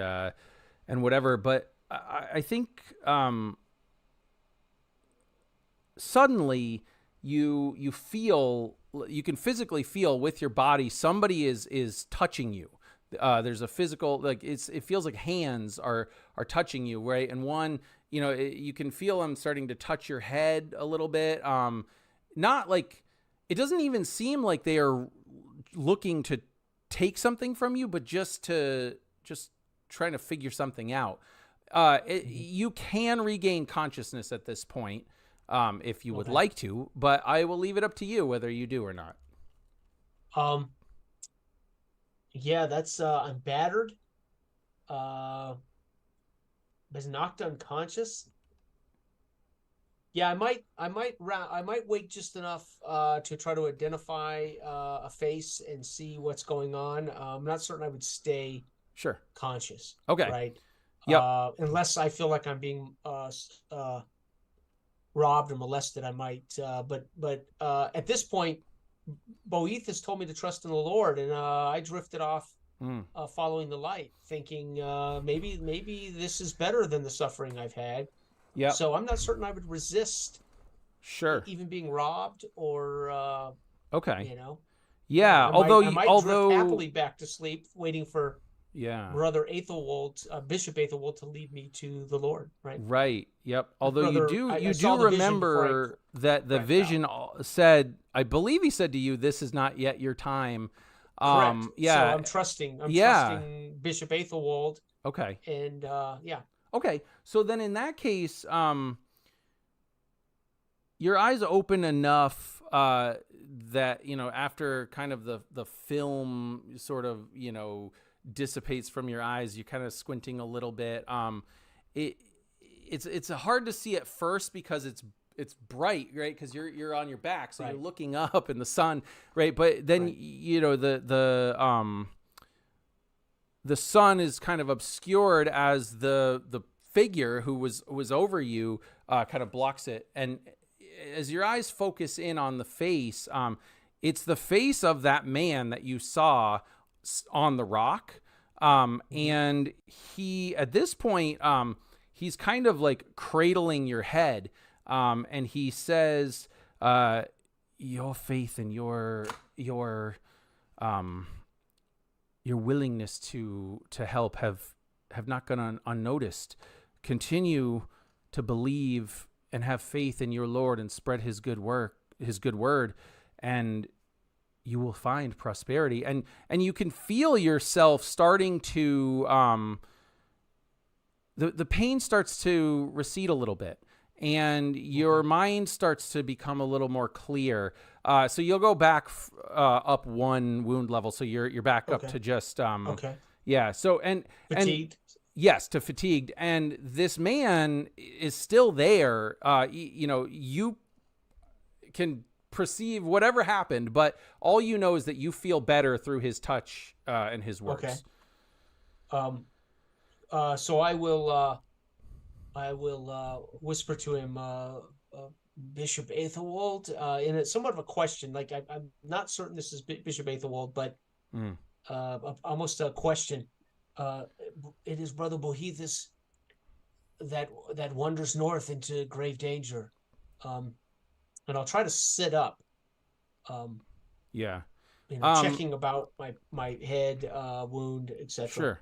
whatever. But I think suddenly you feel you can physically feel with your body somebody is touching you. There's a physical, like it feels like hands are touching you, right? And one, you can feel them starting to touch your head a little bit. Not like, it doesn't even seem like they are looking to take something from you, but just trying to figure something out. You can regain consciousness at this point, if you would like to, but I will leave it up to you whether you do or not. Yeah, that's I'm battered. Was knocked unconscious. Yeah, I might wait just enough to try to identify a face and see what's going on. I'm not certain I would stay Sure. conscious. Okay. Right. Yep. Unless I feel like I'm being robbed or molested, I might. But at this point, Boeth has told me to trust in the Lord, and I drifted off, following the light, thinking maybe this is better than the suffering I've had. Yeah. So I'm not certain I would resist. Sure. Even being robbed or. Okay. Yeah. I might drift happily back to sleep, waiting for. Yeah. Brother Aethelwold, Bishop Aethelwold, to lead me to the Lord, right? Right. Yep. Although Brother, you do remember that the vision said, I believe he said to you, "This is not yet your time." Correct. Yeah. So I'm trusting Bishop Aethelwold. Okay. And yeah. Okay. So then in that case, your eyes open enough that, after kind of the film sort of, dissipates from your eyes, you're kind of squinting a little bit. It's hard to see at first because it's bright, right? Because you're on your back, so you're looking up in the sun, right? But then the sun is kind of obscured as the figure who was over you kind of blocks it, and as your eyes focus in on the face, it's the face of that man that you saw on the rock, and he at this point he's kind of like cradling your head, and he says, your faith and your willingness to help have not gone unnoticed. Continue to believe and have faith in your Lord and spread his good word, and you will find prosperity. And you can feel yourself starting to, the pain starts to recede a little bit, and your mind starts to become a little more clear. So you'll go back up one wound level. So you're back up to just, yeah. So, fatigued. Yes, to fatigued. And this man is still there. You can perceive whatever happened, but all you know is that you feel better through his touch and his words. Okay. So I will whisper to him, Bishop Aethelwold, in a somewhat of a question. Like I'm not certain this is Bishop Aethelwold, but almost a question. It is Brother Boethus that wanders north into grave danger, and I'll try to sit up. Checking about my head wound, etc. Sure.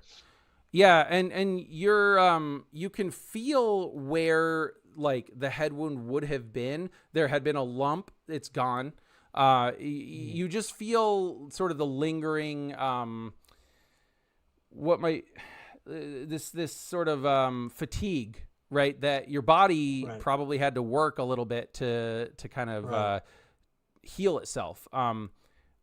Yeah, and you're you can feel where like the head wound would have been. There had been a lump; it's gone. You just feel sort of the lingering this sort of fatigue, right? That your body probably had to work a little bit to kind of heal itself.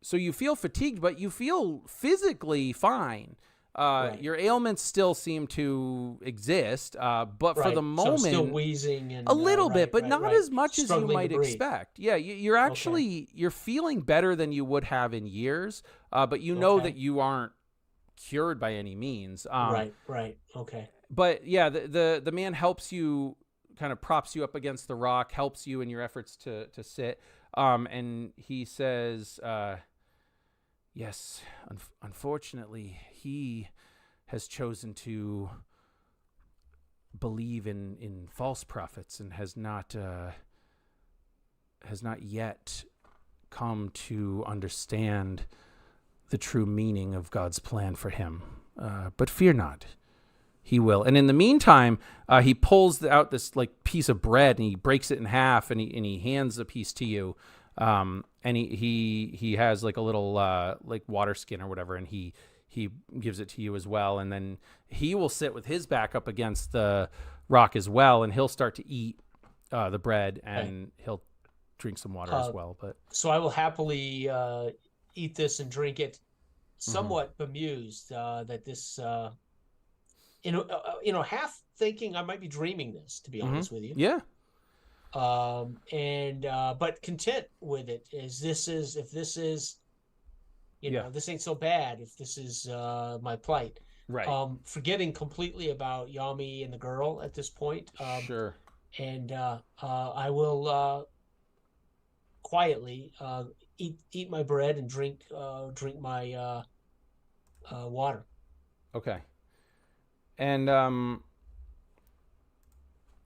So you feel fatigued, but you feel physically fine. Your ailments still seem to exist, but for the moment, so I'm still wheezing and a little bit, but not as much as you might expect. Yeah, you're actually you're feeling better than you would have in years, but you know that you aren't cured by any means. Right. Okay. But yeah, the man helps you, kind of props you up against the rock, helps you in your efforts to sit, and he says, yes, unfortunately, he has chosen to believe in false prophets and has not yet come to understand the true meaning of God's plan for him. But fear not, he will. And in the meantime, he pulls out this like piece of bread and he breaks it in half and he hands a piece to you. And he has like a little like water skin or whatever, and he gives it to you as well. And then he will sit with his back up against the rock as well, and he'll start to eat the bread, and he'll drink some water as well. But so I will happily eat this and drink it, somewhat bemused that this, half thinking I might be dreaming this, to be honest with you. Yeah. But content with it. If this is, this ain't so bad. If this is my plight, Right. Forgetting completely about Yami and the girl at this point. Sure. And I will quietly eat my bread and drink my water. Okay. And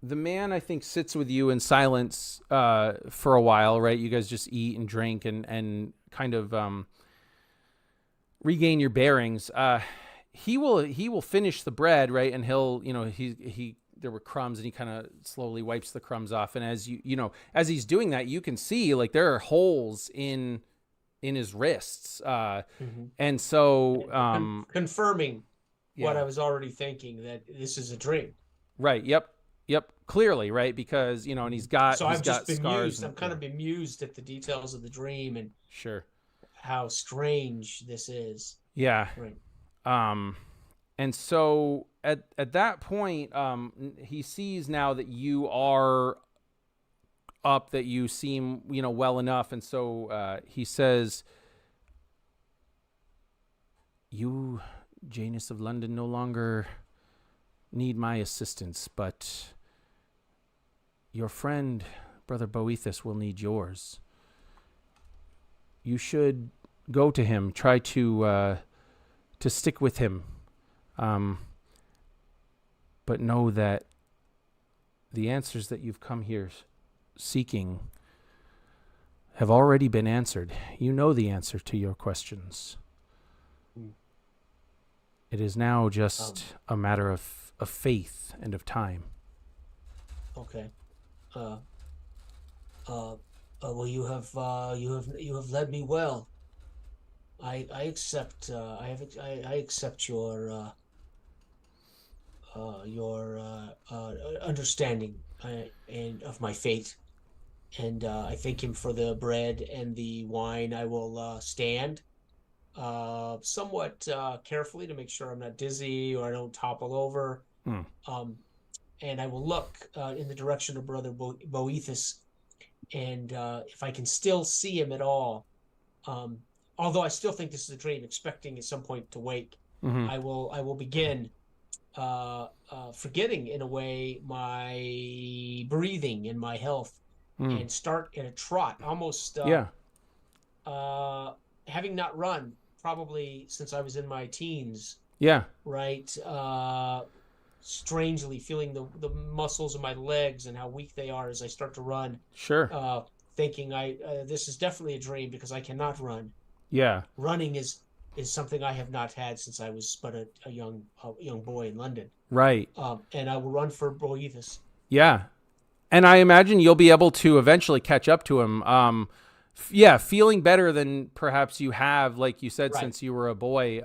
the man, I think, sits with you in silence for a while, right? You guys just eat and drink and kind of regain your bearings. He will finish the bread, right? And he'll, he there were crumbs, and he kind of slowly wipes the crumbs off. And as as he's doing that, you can see like there are holes in his wrists. And so confirming what I was already thinking, that this is a dream. Right. Yep. Clearly, right? Because, and he's got just scars. I'm kind of bemused at the details of the dream and sure how strange this is. Yeah. Right. And so at that point, he sees now that you are up, that you seem, well enough. And so he says, "You, Janus of London, no longer need my assistance, but your friend, Brother Boethus, will need yours. You should go to him, try to stick with him, but know that the answers that you've come here seeking have already been answered. You know the answer to your questions. It is now just a matter of faith and of time." Okay. Well, you have led me well. I accept. I accept your understanding and of my fate, and I thank him for the bread and the wine. I will stand somewhat carefully to make sure I'm not dizzy or I don't topple over. And I will look in the direction of Brother Boethus, and if I can still see him at all, although I still think this is a dream, expecting at some point to wake, I will begin forgetting in a way my breathing and my health, and start in a trot, almost having not run probably since I was in my teens. Yeah. Right. Strangely feeling the muscles of my legs and how weak they are as I start to run. Sure. Thinking this is definitely a dream because I cannot run. Yeah. Running is something I have not had since I was but a young boy in London. Right. And I will run for Boethus. Yeah. And I imagine you'll be able to eventually catch up to him. Feeling better than perhaps you have, like you said, since you were a boy.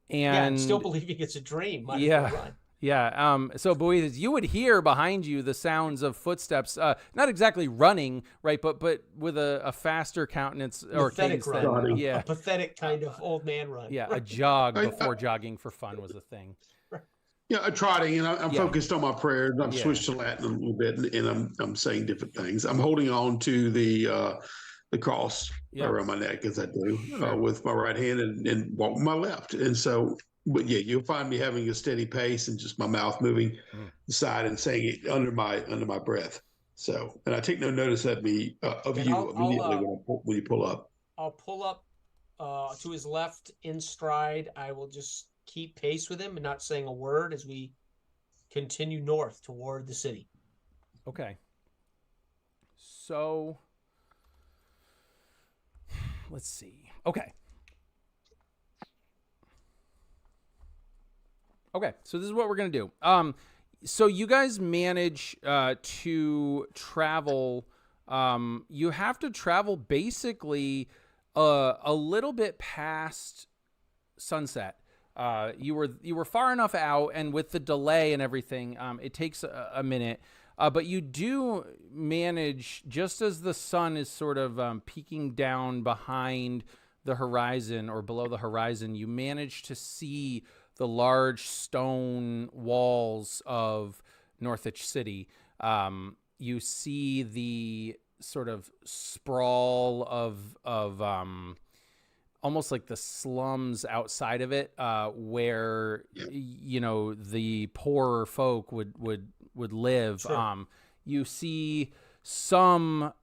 And still believing it's a dream. Might as well run. Yeah. So, Boethus, you would hear behind you the sounds of footsteps, not exactly running, right, but with a faster countenance or cadence. A pathetic kind of old man run. Yeah, a jog before jogging for fun was a thing. Yeah, I'm trotting, and I'm focused on my prayers. I'm switched to Latin a little bit, and I'm saying different things. I'm holding on to the cross around my neck as I do with my right hand, and walk with my left. And so, but yeah, you'll find me having a steady pace and just my mouth moving aside and saying it under my breath. So, and I take no notice of me immediately when you pull up. I'll pull up to his left in stride. I will just keep pace with him and not saying a word as we continue north toward the city. Okay. So let's see. Okay. Okay, so this is what we're gonna do. So you guys manage to travel. You have to travel basically a little bit past sunset. You were far enough out, and with the delay and everything, it takes a minute. But you do manage, just as the sun is sort of peeking down behind the horizon or below the horizon, you manage to see the large stone walls of Northwich City. You see the sort of sprawl of almost like the slums outside of it, where the poorer folk would live. Sure. You see some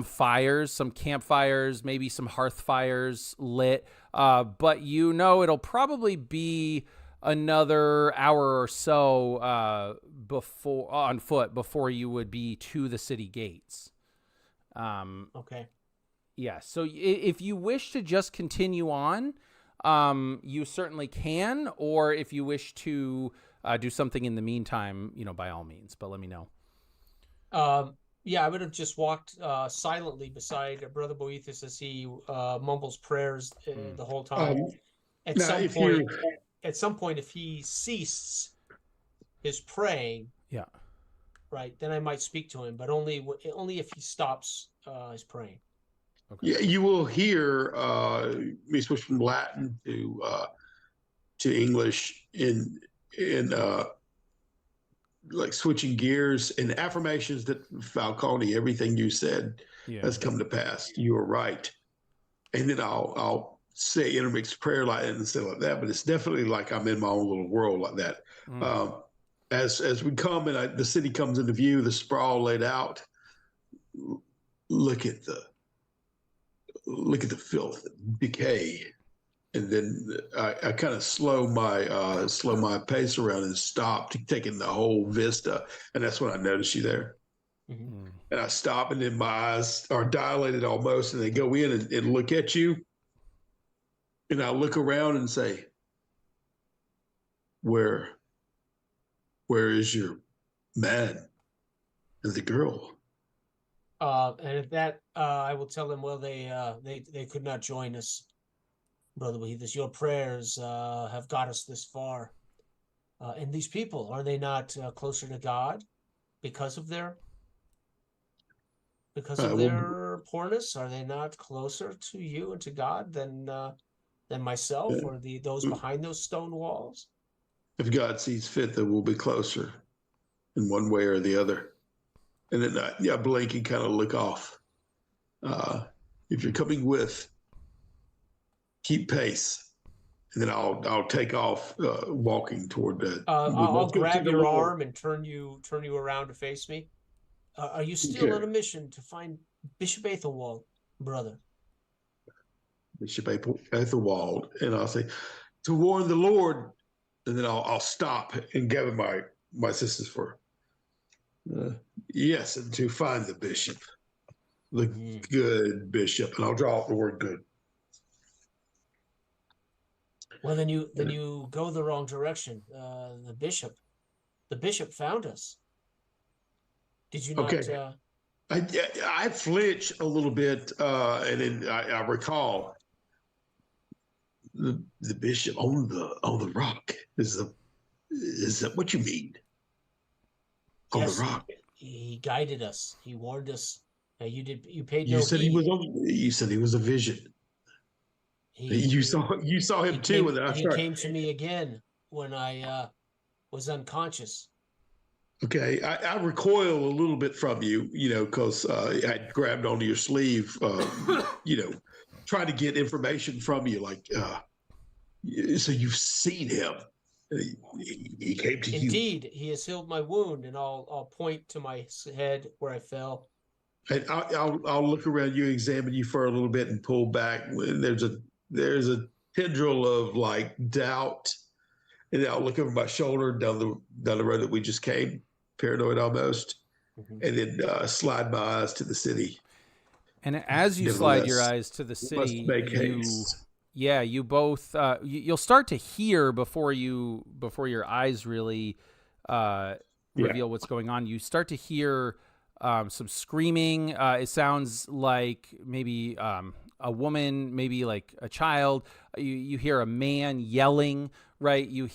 fires, some campfires, maybe some hearth fires lit, but it'll probably be another hour or so before on foot before you would be to the city gates. Okay. Yeah, so if you wish to just continue on, you certainly can, or if you wish to do something in the meantime, by all means, but let me know. Yeah, I would have just walked silently beside Brother Boethus as he mumbles prayers the whole time. At Now, some if point, you if he ceased his praying, Yeah. right, then I might speak to him, but only if he stops his praying. Okay. Yeah, you will hear me switch from Latin to English in like switching gears and affirmations that Falcone, everything you said Yeah. has come to pass. You are right, and then I'll say intermixed prayer like that and say like that, but it's definitely like I'm in my own little world like that. Mm. As we come and the city comes into view, the sprawl laid out. Look at the filth, decay, and then I kind of slow my pace around and stop, taking the whole vista, and that's when I notice you there. Mm-hmm. And I stop, and then my eyes are dilated almost, and they go in and look at you, and I look around and say, "Where is your man and the girl?" And at that, I will tell them, well, they could not join us, Brother Boethus. Your prayers have got us this far. And these people, are they not closer to God because of their Well, poorness? Are they not closer to you and to God than myself or those behind those stone walls? if God sees fit, that we'll be closer in one way or the other. And then I blink and kind of look off. If you're coming with, keep pace, and then I'll take off, walking toward the. I'll Let's go see grab the your Lord. arm and turn you around to face me. Are you still Okay. on a mission to find Bishop Athelwald, brother? Bishop Ethelwald, and I'll say, to warn the Lord, and then I'll stop and gather my sisters for. Yes, and to find the bishop, the good bishop, and I'll draw out the word good. Well, then you go the wrong direction. The bishop found us. Did you not? Okay. I flinch a little bit, and then I recall the bishop on the rock. Is that what you mean? On Yes, the rock. he guided us. He warned us. You paid You no said heed. you said he was a vision. You saw him too, and then I he start. came to me again when I was unconscious. Okay, I recoil a little bit from you, because I grabbed onto your sleeve, trying to get information from you, like, so you've seen him. He came to you. Indeed, he has healed my wound, and I'll point to my head where I fell. And I'll look around you, examine you for a little bit, and pull back. And there's a tendril of like doubt, and then I'll look over my shoulder down the road that we just came, paranoid almost, and then slide my eyes to the city. And as you slide your eyes to the we must city, make haste. you both you'll start to hear before your eyes really reveal what's going on. You start to hear some screaming. It sounds like maybe a woman, maybe like a child. You hear a man yelling, right? You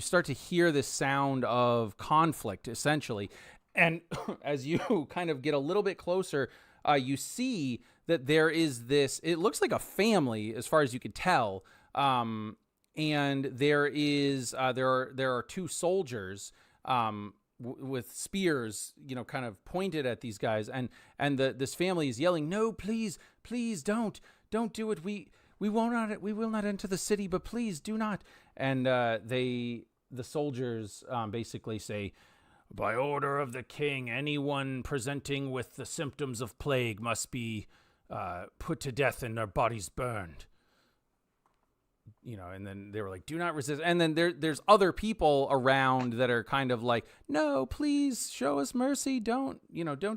start to hear this sound of conflict, essentially. And as you kind of get a little bit closer, you see that there is this, it looks like a family as far as you could tell. And there are two soldiers with spears, kind of pointed at these guys. And this family is yelling, "No, please, don't do it. We will not enter the city, but please do not." And the soldiers basically say, "By order of the king, anyone presenting with the symptoms of plague must be put to death and their bodies burned." And then they were like, "Do not resist." And then there's other people around that are kind of like, "No, please show us mercy. Don't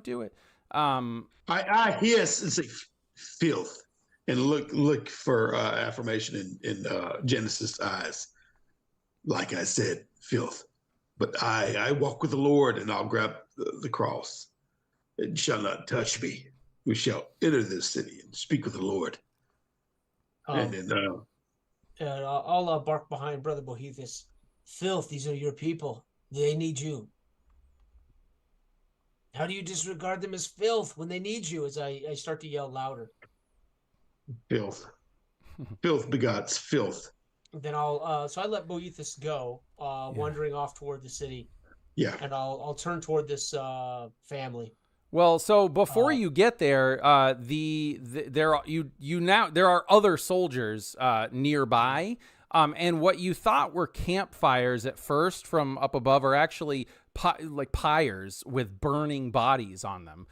do it." I hiss and say filth and look for affirmation in Genesis' eyes. Like I said, filth. But I walk with the Lord, and I'll grab the cross. It shall not touch me. We shall enter this city and speak with the Lord. And then I'll bark behind Brother Boethus. "Filth, these are your people. They need you. How do you disregard them as filth when they need you?" As I start to yell louder. Filth. Filth begots filth. Then so I let Boethus go, wandering off toward the city. Yeah. And I'll turn toward this family. Well, so before you get there, there are other soldiers nearby, and what you thought were campfires at first from up above are actually like pyres with burning bodies on them.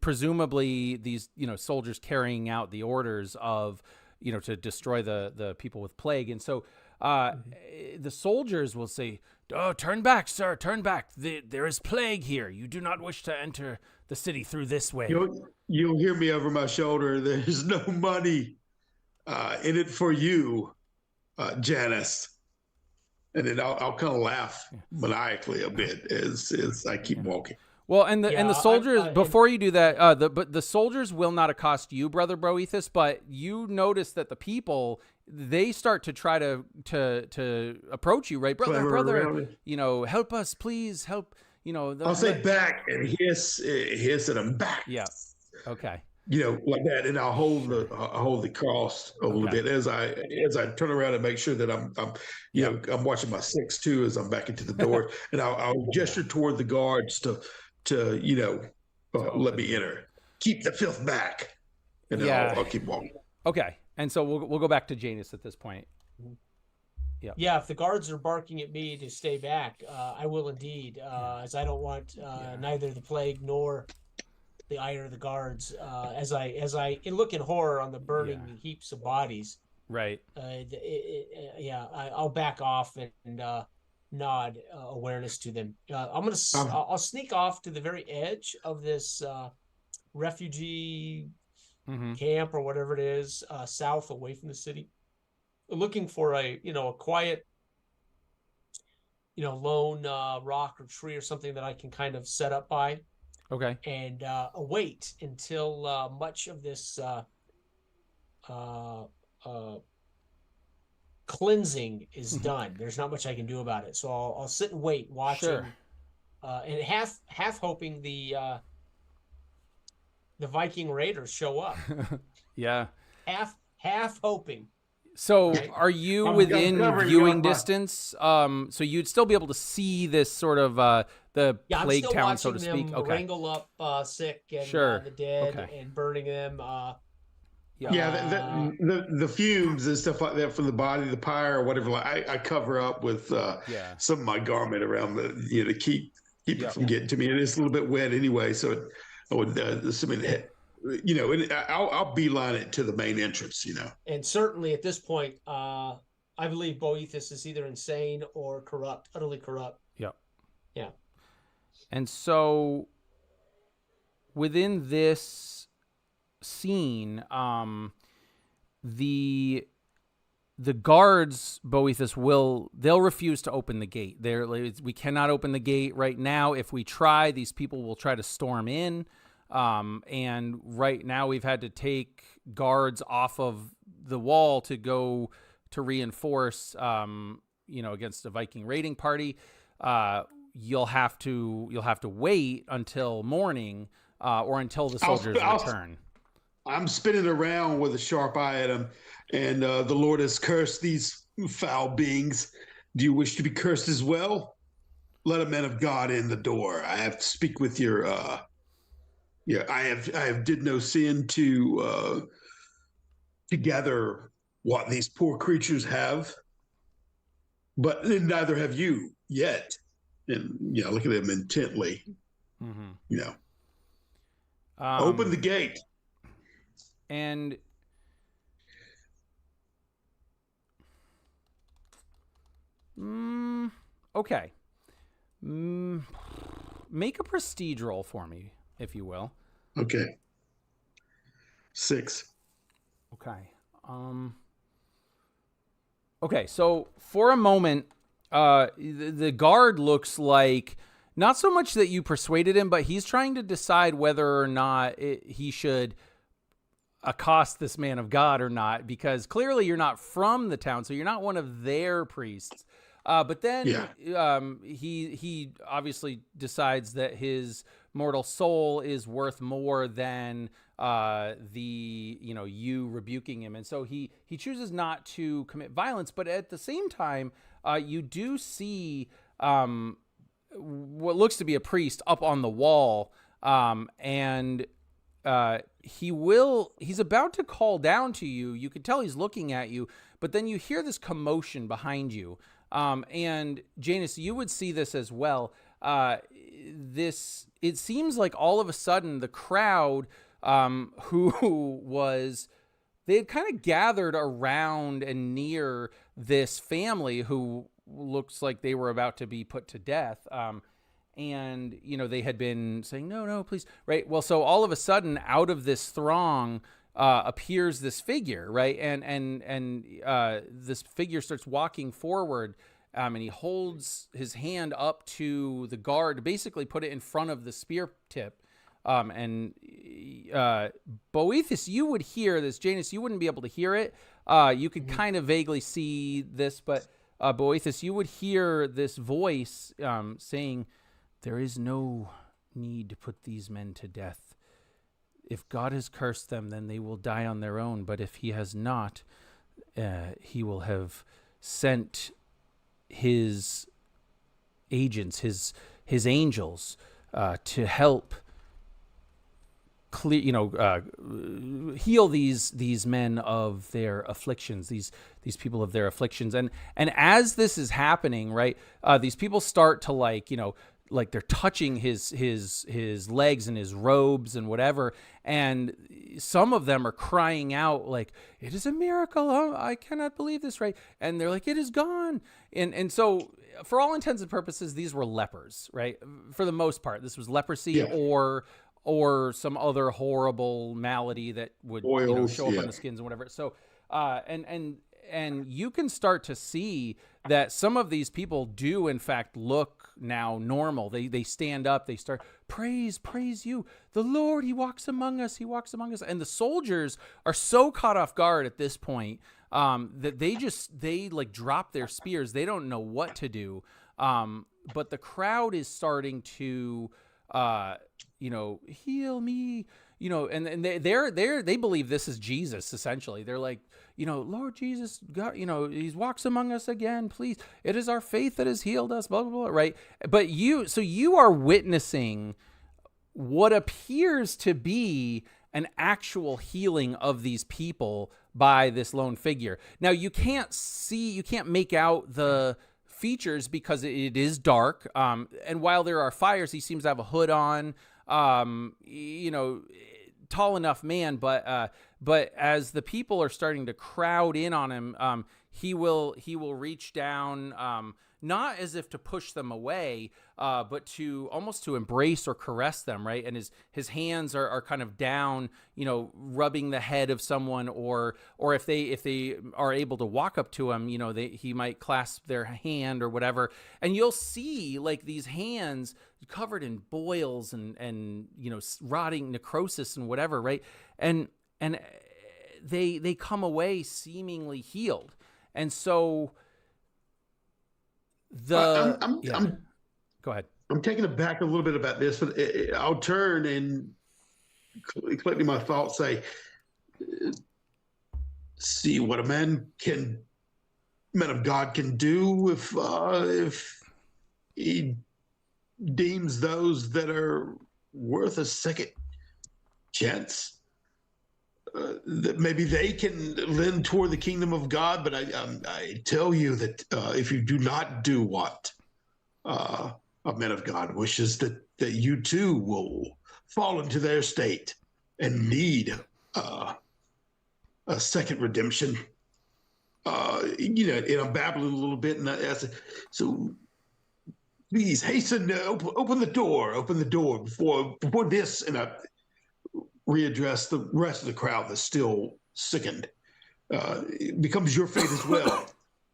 Presumably these soldiers carrying out the orders of to destroy the people with plague, and so the soldiers will say, "Oh, turn back, sir, turn back. There is plague here. You do not wish to enter the city through this way." You'll hear me over my shoulder. "There's no money in it for you, Janice." And then I'll kind of laugh maniacally a bit as I keep walking. Well, and the soldiers, before you do that, the soldiers will not accost you, Brother Boethus, but you notice that the people, they start to try to approach you, right? Brother, help us, please, help. I'll say back and hiss at them back. Yeah. Okay. Like that, and I'll hold the cross a little bit as I turn around and make sure that I'm watching my 6 too as I'm back into the door, and I'll gesture toward the guards to let me enter. Keep the filth back, and then I'll keep walking. Okay, and so we'll go back to Janus at this point. Yeah, if the guards are barking at me to stay back, I will indeed, as I don't want neither the plague nor the ire of the guards. As I look in horror on the burning heaps of bodies. Right. I'll back off and nod awareness to them. I'll sneak off to the very edge of this refugee camp or whatever it is, south away from the city, looking for a quiet, lone rock or tree or something that I can kind of set up by. Okay. And await until much of this cleansing is done. There's not much I can do about it, so I'll sit and wait, watching, and half hoping the Viking raiders show up. Yeah. Half hoping. So are you within viewing distance? So you'd still be able to see this sort of the plague town, so to speak. I'm still watching them wrangle up sick and the dead and burning them. The fumes and stuff like that from the body, the pyre or whatever. I cover up with some of my garment around to keep it from getting to me. And it's a little bit wet anyway, so I would assuming that. I'll beeline it to the main entrance, And certainly at this point, I believe Boethus is either insane or corrupt, utterly corrupt. Yep. Yeah. And so within this scene, the guards, Boethus, they'll refuse to open the gate. We cannot open the gate right now. If we try, these people will try to storm in. And right now we've had to take guards off of the wall to go to reinforce, against a Viking raiding party. You'll have to wait until morning, or until the soldiers return. I'm spinning around with a sharp eye at him, and the Lord has cursed these foul beings. Do you wish to be cursed as well? Let a man of God in the door. I have to speak with your. I have did no sin to gather what these poor creatures have, but neither have you yet. And look at them intently. Mm-hmm. Open the gate. And okay. Make a prestige roll for me, if you will. Okay. 6. Okay. Okay, so for a moment, the guard looks like not so much that you persuaded him, but he's trying to decide whether or not he should accost this man of God or not, because clearly you're not from the town, so you're not one of their priests. But then he obviously decides that his mortal soul is worth more than you rebuking him, and so he chooses not to commit violence. But at the same time, you do see what looks to be a priest up on the wall, and he's about to call down to you. You can tell he's looking at you, but then you hear this commotion behind you. And Janus, you would see this as well. It seems like all of a sudden the crowd, they had kind of gathered around and near this family who looks like they were about to be put to death. And they had been saying, no, please. Right. Well, so all of a sudden out of this throng, appears this figure, right? And this figure starts walking forward, and he holds his hand up to the guard to basically put it in front of the spear tip. And Boethus, you would hear this. Janus, you wouldn't be able to hear it. You could kind of vaguely see this, but Boethus, you would hear this voice saying, "There is no need to put these men to death. If God has cursed them, then they will die on their own. But if he has not, he will have sent his agents, his angels, to help heal these men of their afflictions, these people of their afflictions." And as this is happening, right, these people start to like they're touching his legs and his robes and whatever. And some of them are crying out like, "It is a miracle. Oh, I cannot believe this." Right. And they're like, "It is gone." And so for all intents and purposes, these were lepers, right? For the most part, this was leprosy or some other horrible malady that would show up on the skins and whatever. So, and you can start to see that some of these people do in fact look now normal. They stand up, they start, praise you, the Lord, he walks among us. And the soldiers are so caught off guard at this point that they like drop their spears. They don't know what to do. But the crowd is starting to heal me, and they believe this is Jesus. Essentially, they're like, Lord Jesus, God, he walks among us again. Please, it is our faith that has healed us. Blah blah blah. Right? But you are witnessing what appears to be an actual healing of these people by this lone figure. Now you can't make out the features because it is dark. And while there are fires, he seems to have a hood on. Tall enough man, but as the people are starting to crowd in on him, he will reach down, not as if to push them away, but to almost to embrace or caress them, right? And his hands are kind of down, rubbing the head of someone, or if they are able to walk up to him, he might clasp their hand or whatever, and you'll see like these hands covered in boils and rotting necrosis and whatever, right? And they come away seemingly healed. And so go ahead. I'm taken aback a little bit about this, but I'll turn and collecting my thoughts, say, see what a man of God can do if he deems those that are worth a second chance. That maybe they can lend toward the kingdom of God, but I tell you that if you do not do what a man of God wishes, that you too will fall into their state and need a second redemption. And I'm babbling a little bit, and I said, so please hasten to open the door before this, and I readdress the rest of the crowd that's still sickened. It becomes your fate as well.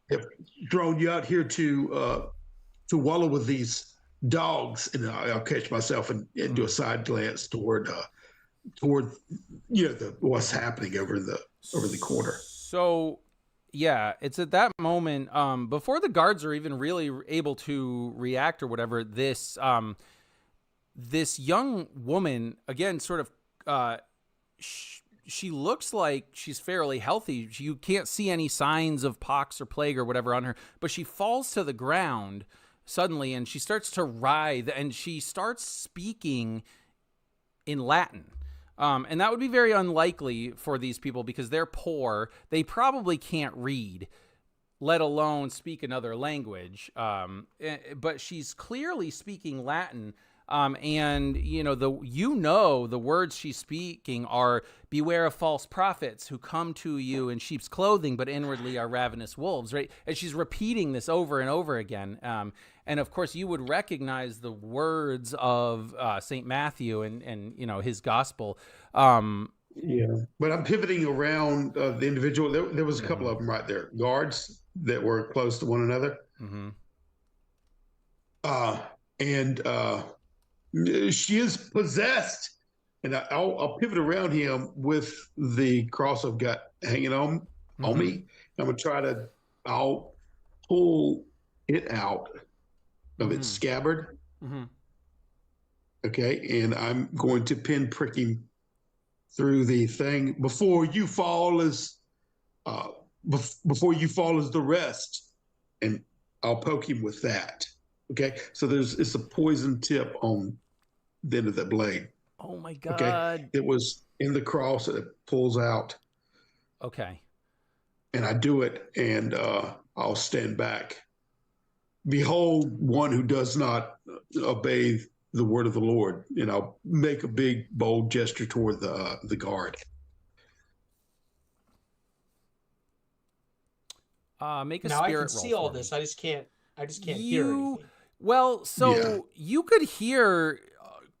They've thrown you out here to wallow with these dogs, and I'll catch myself and do a side glance toward what's happening over the corner. So yeah, it's at that moment, before the guards are even really able to react or whatever, this young woman, again, sort of, she looks like she's fairly healthy. You can't see any signs of pox or plague or whatever on her, but she falls to the ground suddenly, and she starts to writhe, and she starts speaking in Latin. And that would be very unlikely for these people because they're poor. They probably can't read, let alone speak another language. But she's clearly speaking Latin. And the words she's speaking are, beware of false prophets who come to you in sheep's clothing, but inwardly are ravenous wolves, right? And she's repeating this over and over again. And of course you would recognize the words of St. Matthew and his gospel. But I'm pivoting around the individual. There was a couple of them right there, guards that were close to one another. She is possessed, and I'll pivot around him with the cross I've got hanging on me. I'm gonna I'll pull it out of its scabbard. Okay, and I'm going to prick him through the thing before you fall as the rest, and I'll poke him with that. Okay, so it's a poison tip on the end of the blade. Oh my God. Okay, it was in the cross, it pulls out. Okay. And I do it, and I'll stand back. Behold, one who does not obey the word of the Lord. And I'll make a big, bold gesture toward the guard. Make a now spirit roll. I can see all this. I just can't hear anything. Well, so you could hear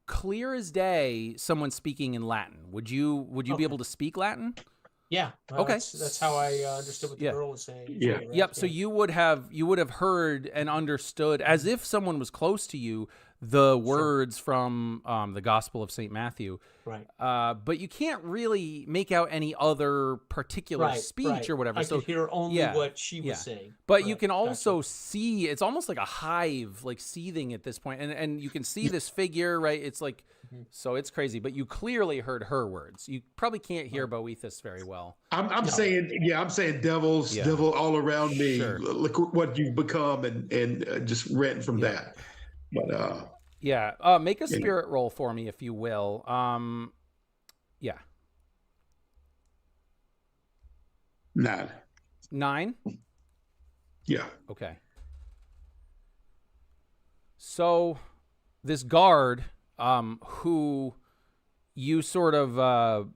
clear as day someone speaking in Latin. Would you be able to speak Latin? Yeah. Well, okay. That's how I understood what the girl was saying. Yeah. Right? Yep. So you would have heard and understood, as if someone was close to you, the words from the Gospel of St. Matthew. Right. But you can't really make out any other particular speech or whatever. I could hear only what she was saying. But you can also see, it's almost like a hive, like seething at this point. And you can see this figure, right? It's like, so it's crazy. But you clearly heard her words. You probably can't hear Boethus very well. I'm saying devil all around me. Sure. Look what you've become, and just ranting from that. But make a spirit roll for me, if you will. 9. 9? Yeah. Okay. So this guard, who you sort of,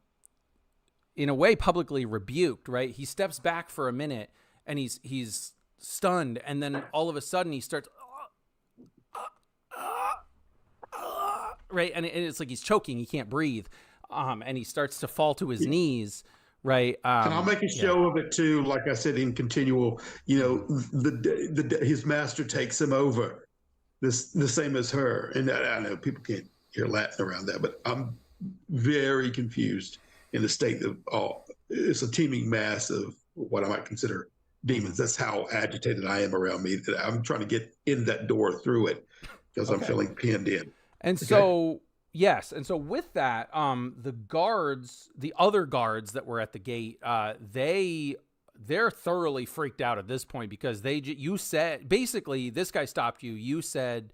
in a way, publicly rebuked, right? He steps back for a minute, and he's stunned, and then all of a sudden he starts right, and it's like he's choking, he can't breathe, and he starts to fall to his knees, right. And I'll make a show of it too, like I said, in continual. His master takes him over, the same as her, and I know people can't hear Latin around that, but I'm very confused in the state of it's a teeming mass of what I might consider demons. That's how agitated I am around me. That I'm trying to get in that door through it because I'm feeling pinned in. And so, yes. And so with that, the other guards that were at the gate, they're thoroughly freaked out at this point because you said, basically, this guy stopped you. You said,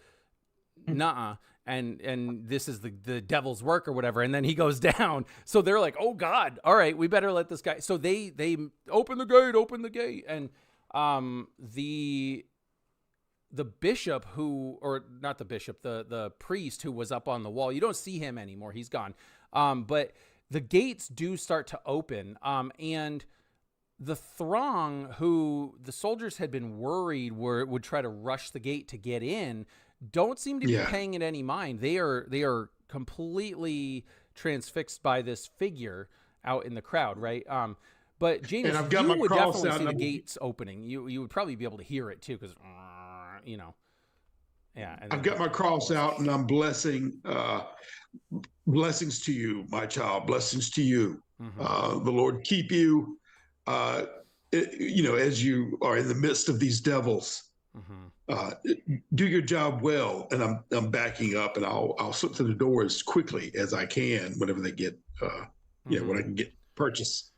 nuh-uh. And this is the devil's work or whatever. And then he goes down. So they're like, oh God, all right, we better let this guy. So they open the gate. And, the bishop or not the bishop, the priest who was up on the wall, you don't see him anymore. He's gone. But the gates do start to open. And the throng who the soldiers had been worried would try to rush the gate to get in, don't seem to be paying it any mind. They are completely transfixed by this figure out in the crowd. Right. But Janus, you would definitely see the gates opening. You would probably be able to hear it too. Cause I've got my cross out and I'm blessings to you, my child, blessings to you. The Lord keep you, as you are in the midst of these devils. Do your job well. And I'm backing up and I'll slip to the door as quickly as I can whenever they get, when I can get purchase.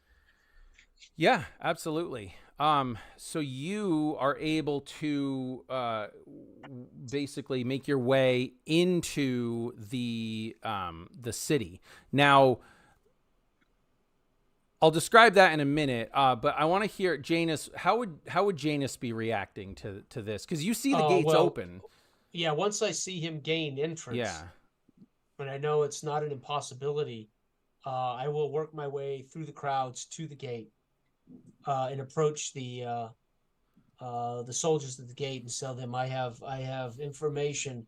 Yeah, absolutely. So you are able to basically make your way into the city. Now, I'll describe that in a minute, but I want to hear Janus. How would Janus be reacting to this? Because you see the gates open. Yeah, once I see him gain entrance, and I know it's not an impossibility, I will work my way through the crowds to the gate and approach the soldiers at the gate and tell them I have information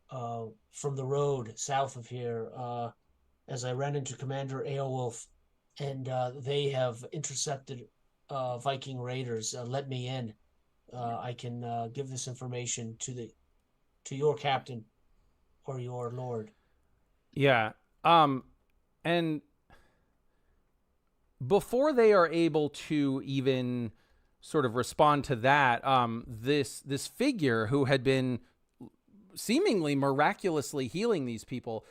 from the road south of here, as I ran into Commander Aelwulf, and they have intercepted Viking raiders. Let me in. I can give this information to your captain or your lord. Yeah. And before they are able to even sort of respond to that, this figure who had been seemingly miraculously healing these people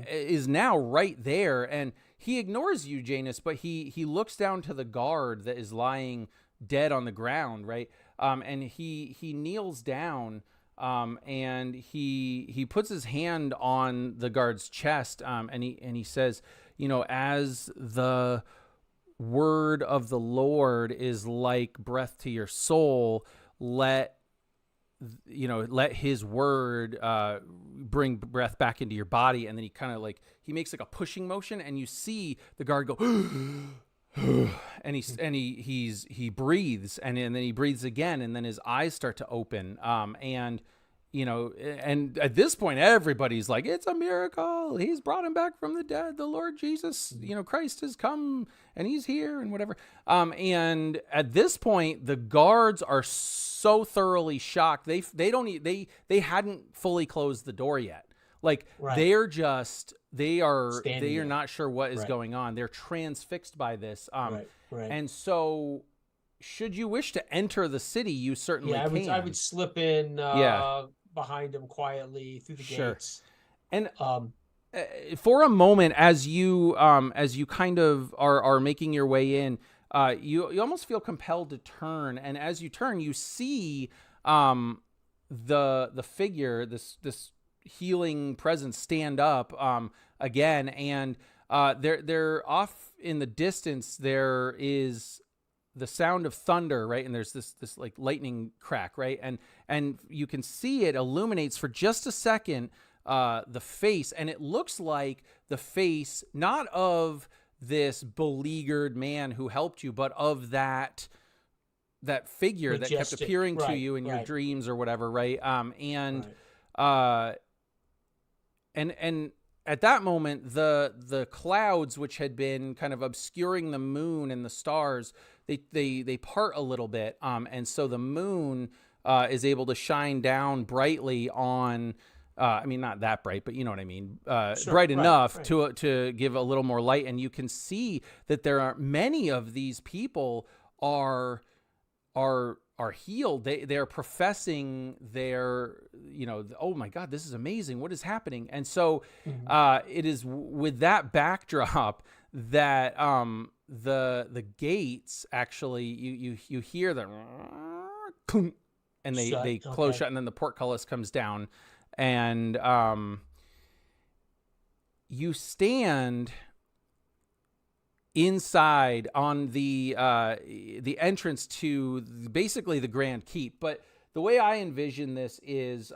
is now right there, and he ignores you, Janus, but he looks down to the guard that is lying dead on the ground, right? And he kneels down, and he puts his hand on the guard's chest, and he says, as the word of the Lord is like breath to your soul, let his word bring breath back into your body. And then he kind of he makes like a pushing motion, and you see the guard go and he breathes, and then he breathes again, and then his eyes start to open, and at this point, everybody's like, it's a miracle. He's brought him back from the dead. The Lord Jesus, Christ has come and he's here and whatever. And at this point, the guards are so thoroughly shocked. They hadn't fully closed the door yet. They are not sure what is going on. They're transfixed by this. And so, should you wish to enter the city, you certainly can. I would slip in behind him quietly through the gates. And for a moment, as you kind of are making your way in, you almost feel compelled to turn. And as you turn, you see the figure, this healing presence, stand up again, and they're off in the distance. There is the sound of thunder, right? And there's this like lightning crack, right? And you can see it illuminates for just a second the face, and it looks like the face not of this beleaguered man who helped you, but of that that figure that kept Majestic. appearing to Right, you in your right. dreams or whatever, right? And Right. and at that moment, the clouds, which had been kind of obscuring the moon and the stars, they part a little bit, and so the moon is able to shine down brightly on. I mean, not that bright, but you know what I mean. Sure, bright right, enough right. to give a little more light, and you can see that there are many of these people are healed. They're professing their, oh my God, this is amazing. What is happening? And so it is with that backdrop that the gates actually you hear the and they close Okay. shut, and then the portcullis comes down, and you stand inside on the entrance to basically the Grand Keep. But the way I envision this is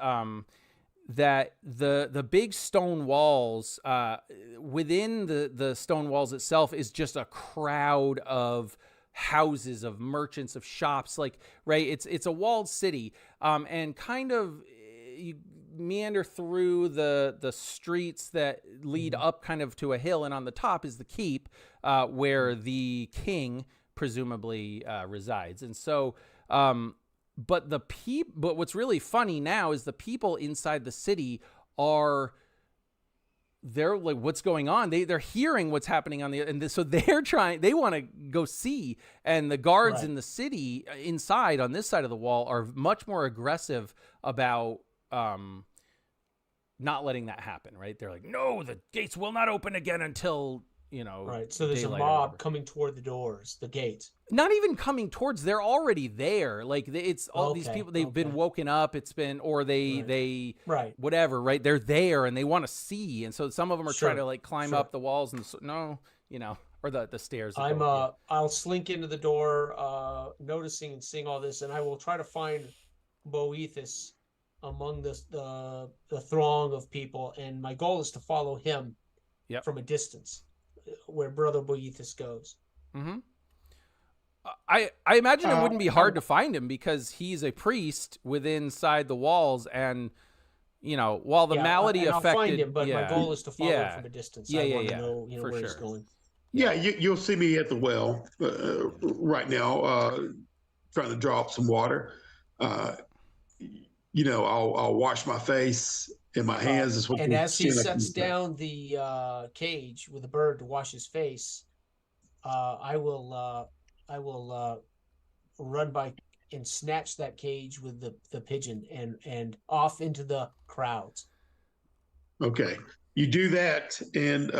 that the big stone walls, within the stone walls itself, is just a crowd of houses, of merchants, of shops, like, right, it's a walled city, and kind of you meander through the streets that lead up kind of to a hill, and on the top is the keep, where the king presumably resides. And so but what's really funny now is the people inside the city they're like, what's going on? They're hearing what's happening so they want to go see. And the guards in the city inside on this side of the wall are much more aggressive about not letting that happen, right? They're like, no, the gates will not open again until, Right. So there's a mob coming toward the doors, the gates. Not even coming towards, they're already there. Like, it's all these people, they've been woken up. It's been, or they whatever, right? They're there and they want to see. And so some of them are trying to like climb up the walls and or the stairs. I'll slink into the door, noticing and seeing all this, and I will try to find Boethus among the throng of people. And my goal is to follow him from a distance, where Brother Boethus goes. Mm-hmm. I imagine it wouldn't be hard to find him, because he's a priest inside the walls, and while the malady affected, I'll find him, but my goal is to follow him from a distance. I want to know, where he's going. Yeah, you'll see me at the well right now, trying to draw up some water. I'll wash my face and my hands. And as he sets down the cage with the bird to wash his face, I will run by and snatch that cage with the pigeon and off into the crowds. Okay, you do that, and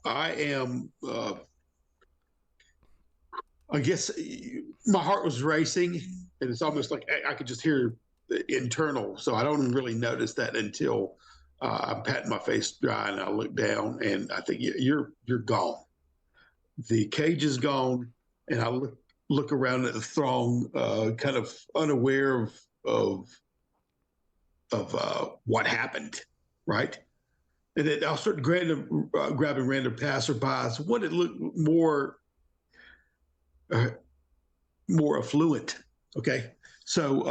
I am. I guess my heart was racing, and it's almost like I could just hear the internal. So I don't really notice that until I'm patting my face dry, and I look down, and I think you're gone. The cage is gone, and I look around at the throng, kind of unaware of what happened, right? And then I'll start grabbing random passerbys. One that looked more affluent, okay? So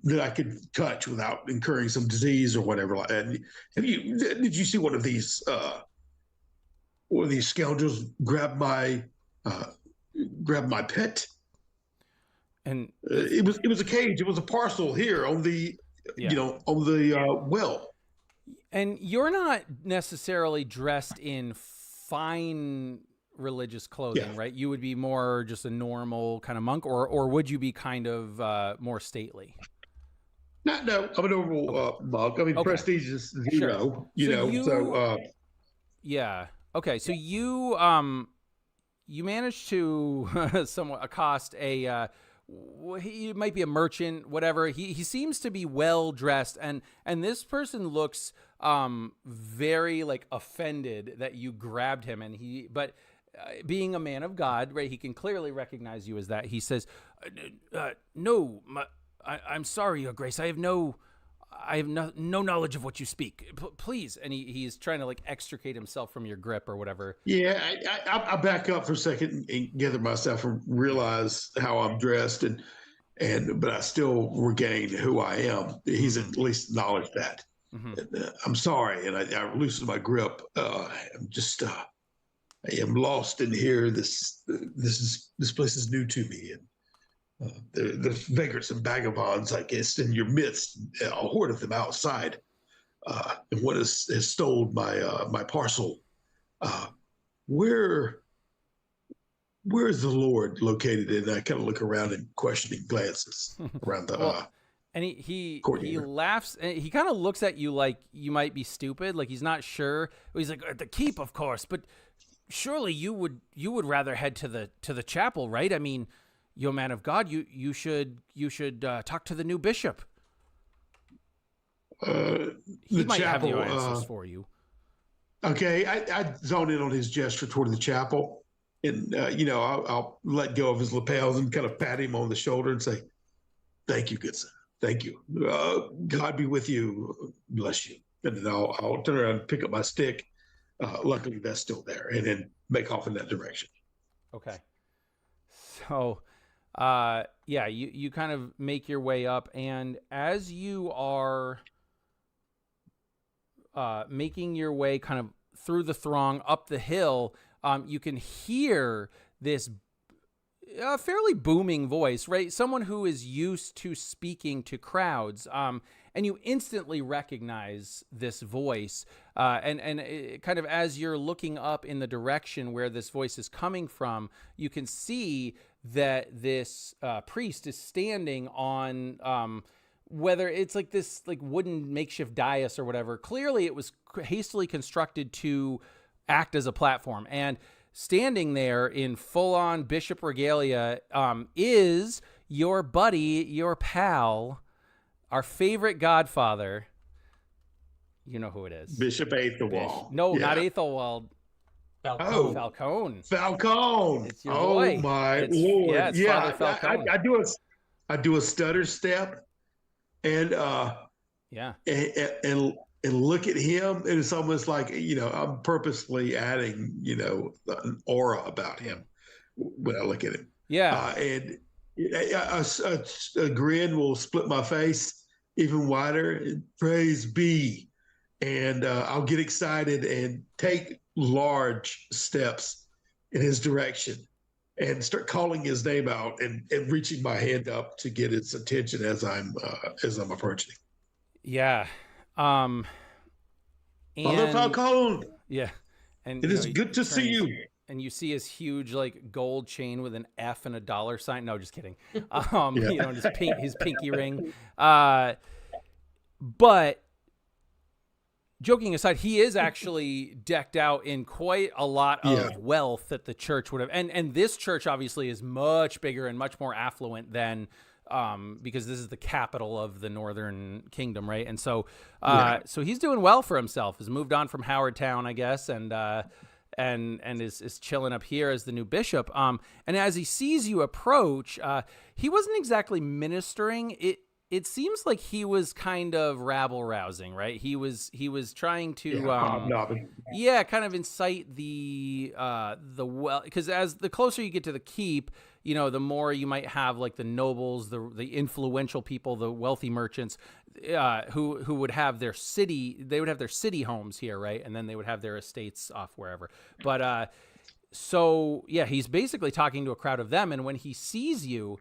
that I could touch without incurring some disease or whatever like that. Did you see one of these scoundrels grab my pet? And it was a cage. It was a parcel here on the on the well. And you're not necessarily dressed in fine religious clothing, right? You would be more just a normal kind of monk, or would you be kind of more stately? No, I'm a normal monk. I mean, prestige is zero. Yeah. Okay. So you managed to somewhat accost he might be a merchant, whatever. He seems to be well dressed, and this person looks very like offended that you grabbed him, and being a man of God, right, he can clearly recognize you as that. He says, no, I'm sorry, Your Grace. I have no knowledge of what you speak. Please. And he's trying to like extricate himself from your grip or whatever. Yeah, I back up for a second and gather myself and realize how I'm dressed. And but I still regain who I am. He's at least acknowledged that. Mm-hmm. And, I'm sorry, and I loosened my grip. I'm just I am lost in here. This place is new to me, and the vagrants and vagabonds, I guess, in your midst, a horde of them outside. And one has stole my parcel. Where is the Lord located? And I kind of look around in questioning glances around the Well, and he courtyard. laughs, and he kind of looks at you like you might be stupid, like he's not sure. He's like, at the keep, of course, but surely you would rather head to the chapel, right? I mean, you're a man of God. You should talk to the new bishop. He The might have chapel. the answers for you. Okay, I zone in on his gesture toward the chapel, and I'll let go of his lapels and kind of pat him on the shoulder and say, "Thank you, good son. Thank you. God be with you. Bless you." And then I'll turn around and pick up my stick. Luckily, that's still there, and then make off in that direction. Okay. So, you kind of make your way up, and as you are making your way kind of through the throng up the hill, you can hear this fairly booming voice, right? Someone who is used to speaking to crowds, and you instantly recognize this voice. And it kind of as you're looking up in the direction where this voice is coming from, you can see that this priest is standing on whether it's like this like wooden makeshift dais or whatever. Clearly it was hastily constructed to act as a platform, and standing there in full-on bishop regalia is your buddy, your pal, our favorite godfather. You know who it is. Bishop Aethelwald. No, not Aethelwald. Falcone. Falcone. Falcone. It's your boy. Oh my Yeah, Lord! it's Father Falcone. I do a stutter step, and and look at him, and it's almost like I'm purposely adding an aura about him when I look at him. Yeah, and a grin will split my face even wider. Praise be, and I'll get excited and take large steps in his direction and start calling his name out and reaching my hand up to get its attention as I'm approaching. Yeah. Father Falcone. Yeah. And it is good to see you. And you see his huge like gold chain with an F and a dollar sign. No, just kidding. His pinky ring. But joking aside, he is actually decked out in quite a lot of wealth that the church would have. And this church obviously is much bigger and much more affluent than because this is the capital of the Northern Kingdom, right? And so so he's doing well for himself. Has moved on from Howard Town, I guess, and is chilling up here as the new bishop. And as he sees you approach, he wasn't exactly ministering. It seems like he was kind of rabble rousing, right? He was trying to kind of incite the well, because as the closer you get to the keep, the more you might have like the nobles, the influential people, the wealthy merchants, who would have their city homes here, right? And then they would have their estates off wherever. But so yeah, he's basically talking to a crowd of them, and when he sees you,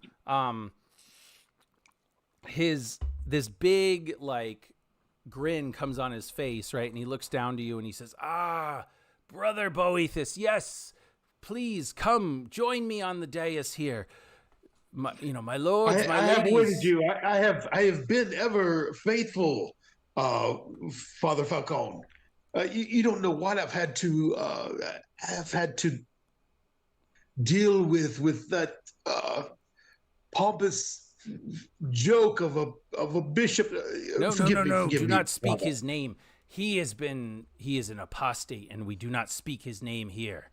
this big like grin comes on his face, right? And he looks down to you and he says, Brother Boethus, yes, please come join me on the dais here. My lords, my ladies. I have waited you. I have been ever faithful, Father Falcone. You don't know what I've had to deal with that pompous joke of a bishop. No. Do not speak his name. He is an apostate, and we do not speak his name here.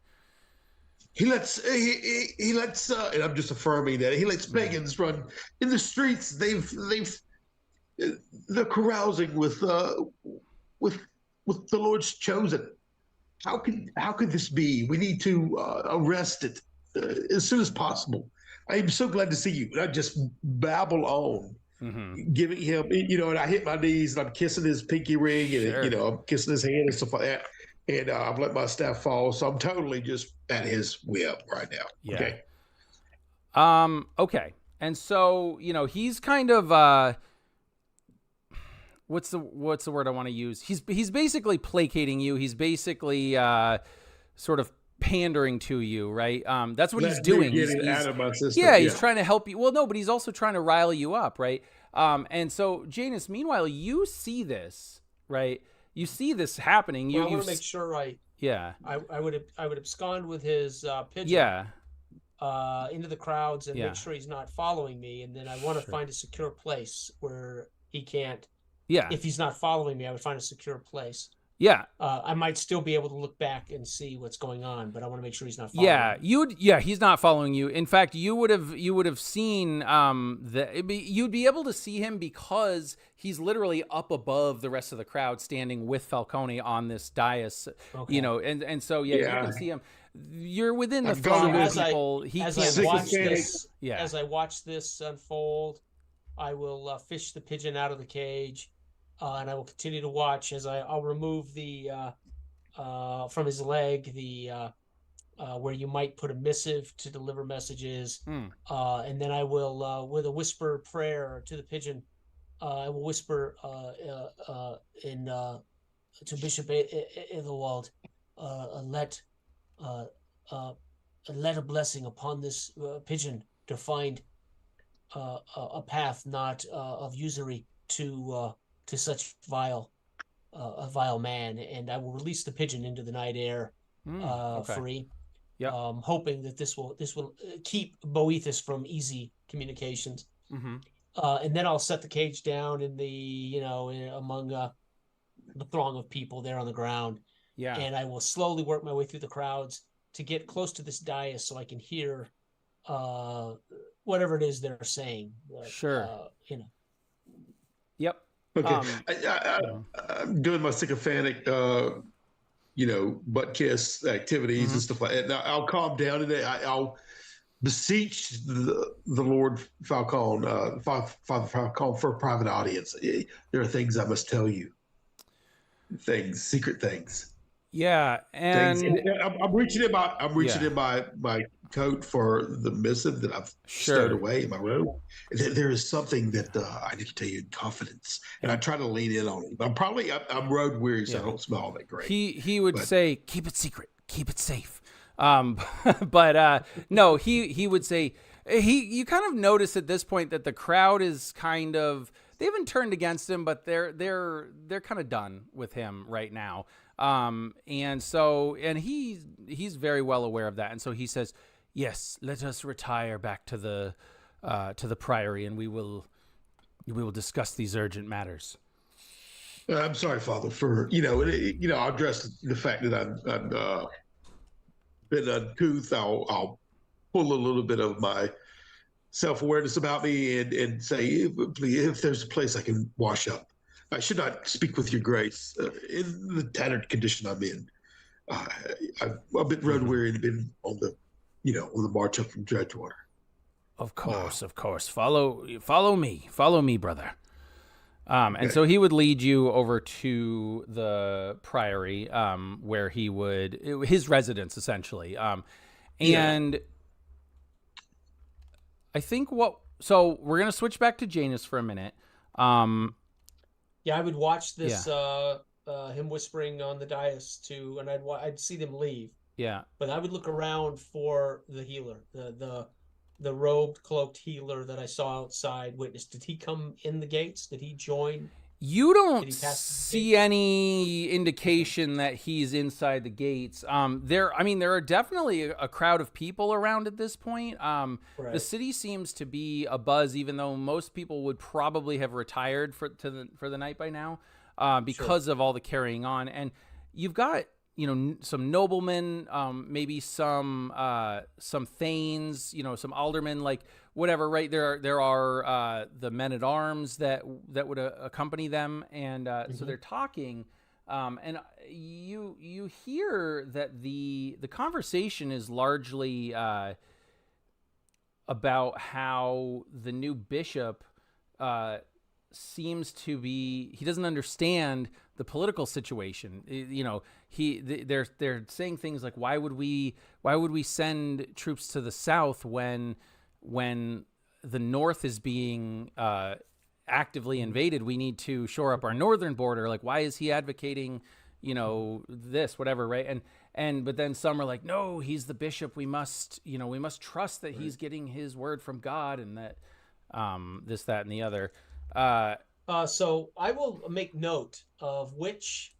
He lets and I'm just affirming that he lets pagans run in the streets. They're carousing with the Lord's chosen. How could this be? We need to arrest it as soon as possible. I'm so glad to see you. And I just babble on, Mm-hmm. giving him, and I hit my knees and I'm kissing his pinky ring and, Sure. I'm kissing his hand and stuff like that. And I've let my staff fall. So I'm totally just at his whim right now. Yeah. Okay. Okay. And so, he's kind of what's the word I want to use? He's basically placating you. He's basically sort of pandering to you, right? That's what he's doing. He's He's out of my system. yeah, he's trying to help you. Well, no, but he's also trying to rile you up, right? And so, Janus, meanwhile, you see this, right? You see this happening. I want to make sure I would abscond with his pigeon. Yeah. Into the crowds and make sure he's not following me, and then I want to find a secure place where he can't. Yeah. If he's not following me, I would find a secure place. Yeah. I might still be able to look back and see what's going on, but I want to make sure he's not following me. He's not following you. In fact, you would have seen you'd be able to see him because he's literally up above the rest of the crowd, standing with Falcone on this dais. Okay. And so you can see him. You're within the throng of people. As I watch this unfold, I will fish the pigeon out of the cage. And I will continue to watch as I'll remove the from his leg the where you might put a missive to deliver messages, and then I will with a whisper prayer to the pigeon, I will whisper to Bishop Ethelwald, let a blessing upon this pigeon to find a path not of usury to such a vile man, and I will release the pigeon into the night air free. Yep. Hoping that this will keep Boethus from easy communications. Mm-hmm. And then I'll set the cage down in the among the throng of people there on the ground. Yeah. And I will slowly work my way through the crowds to get close to this dais so I can hear whatever it is they're saying. Sure. Yep. Okay. I'm doing my sycophantic, butt kiss activities and stuff like that. Now I'll calm down and I'll beseech the Lord Falcone, Father Falcone, for a private audience. There are things I must tell you. Secret things. Yeah, and I'm reaching in my coat for the missive that I've stowed away in my robe. There is something that I need to tell you in confidence, and I try to lean in on it. I'm road weary, so I don't smell all that great. He would say, "Keep it secret, keep it safe." But no, he would say you kind of notice at this point that the crowd is kind of, they haven't turned against him, but they're kind of done with him right now. And he's very well aware of that. And so he says, "Yes, let us retire back to the priory, and we will discuss these urgent matters." I'm sorry, Father, for I'll address the fact that I've been uncouth. I'll pull a little bit of my self-awareness about me and say, please, if there's a place I can wash up. I should not speak with your grace in the tattered condition I'm in. I've been road weary and been on the march up from Dredgewater. Of course. Follow me, brother. And so he would lead you over to the priory, where his residence essentially. And I think so we're going to switch back to Janus for a minute. I would watch this, him whispering on the dais and I'd see them leave. Yeah. But I would look around for the healer, the robed, cloaked healer that I saw outside Witness. Did he come in the gates? Did he join? You don't see any indication that he's inside the gates. There are definitely a crowd of people around at this point. Right. The city seems to be abuzz, even though most people would probably have retired for the night by now, because of all the carrying on. And you've got some noblemen, maybe some thanes, some aldermen, like whatever, right? There are the men at arms that would accompany them, and so they're talking, and you hear that the conversation is largely about how the new bishop seems to be, he doesn't understand the political situation. They're saying things like, why would we send troops to the south when the north is being actively invaded? We need to shore up our northern border. Like, why is he advocating, this, whatever, right? But then some are like, no, he's the bishop. We must trust that he's getting his word from God, and that this, that, and the other. So I will make note of which,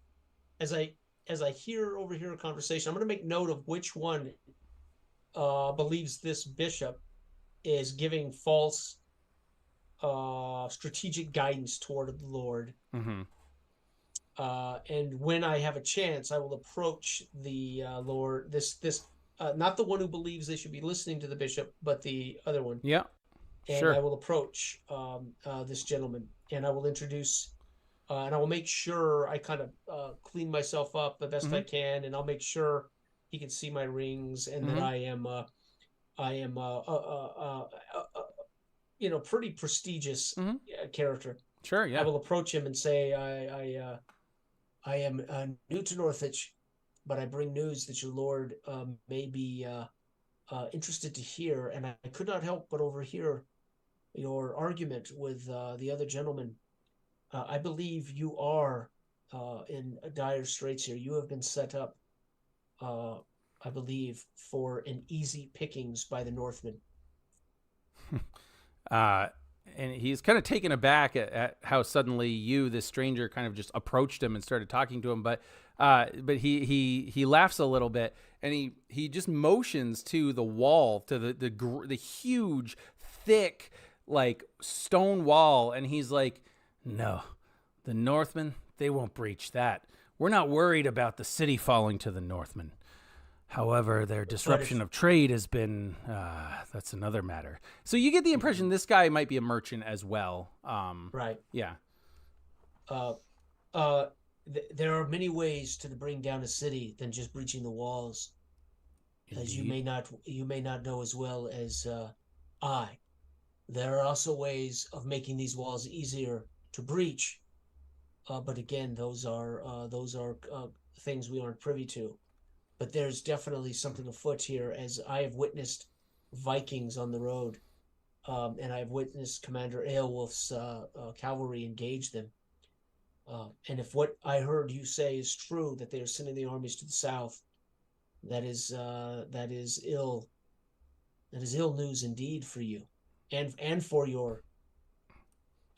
as I overhear a conversation, I'm going to make note of which one believes this bishop is giving false strategic guidance toward the Lord. Mm-hmm. And when I have a chance, I will approach the Lord. This not the one who believes they should be listening to the bishop, but the other one. Yeah. And sure. I will approach this gentleman, and I will introduce, and I will make sure I kind of clean myself up the best I can, and I'll make sure he can see my rings, and that I am pretty prestigious character. Sure, yeah. I will approach him and say, I am new to Northwich, but I bring news that your Lord may be interested to hear, and I could not help but overhear your argument with the other gentleman. I believe you are in dire straits here. You have been set up, I believe, for an easy pickings by the Northmen. And he's kind of taken aback at how suddenly this stranger, kind of just approached him and started talking to him. But he laughs a little bit, and he just motions to the wall, to the huge, thick, like, stone wall, and he's like, "No, the Northmen, they won't breach that. We're not worried about the city falling to the Northmen. However, their disruption of trade has been, that's another matter." So you get the impression this guy might be a merchant as well. Right. Yeah. There are many ways to bring down a city than just breaching the walls, as you may not know as well as I. There are also ways of making these walls easier to breach, but again, those are things we aren't privy to. But there's definitely something afoot here, as I have witnessed Vikings on the road, and I have witnessed Commander Aelwulf's cavalry engage them. And if what I heard you say is true, that they are sending the armies to the south, that is ill. That is ill news indeed for you, and for your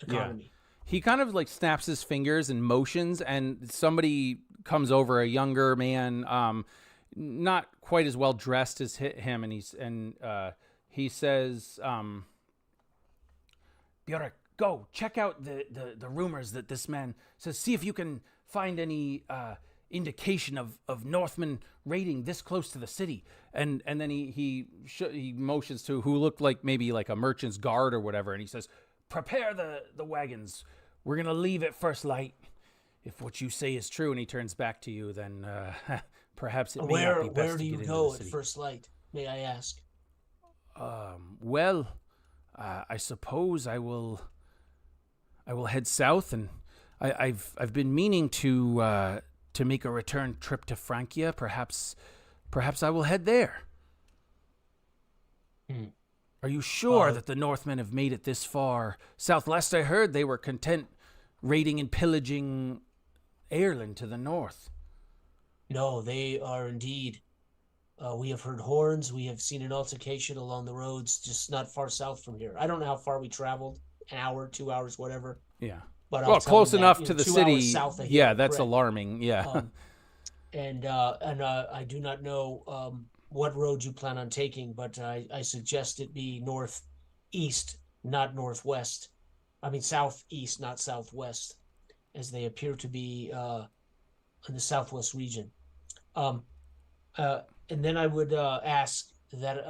economy. Yeah. He kind of like snaps his fingers and motions, and somebody comes over, a younger man, not quite as well dressed as him, and he says, "Bjork, go check out the rumors that this man says. See if you can find any indication of Northmen raiding this close to the city." And then he motions to who looked like maybe like a merchant's guard or whatever, and he says, "Prepare the wagons. We're gonna leave at first light. If what you say is true," and he turns back to you, then perhaps it may not be best where do to you get into go the at city. first light, may I ask? Well, I suppose I will head south, and I've been meaning to make a return trip to Francia. Perhaps I will head there. Are you sure that the Northmen have made it this far south? Last I heard, they were content raiding and pillaging Ireland to the north. No, they are indeed. We have heard horns. We have seen an altercation along the roads just not far south from here. I don't know how far we traveled, an hour, 2 hours, whatever. Yeah. But well, close enough to the 2 city. hours south of Yeah, here, that's correct. alarming. Yeah. And I do not know what road you plan on taking, but I suggest it be northeast, not northwest. I mean southeast, not southwest, as they appear to be in the southwest region. And then I would ask that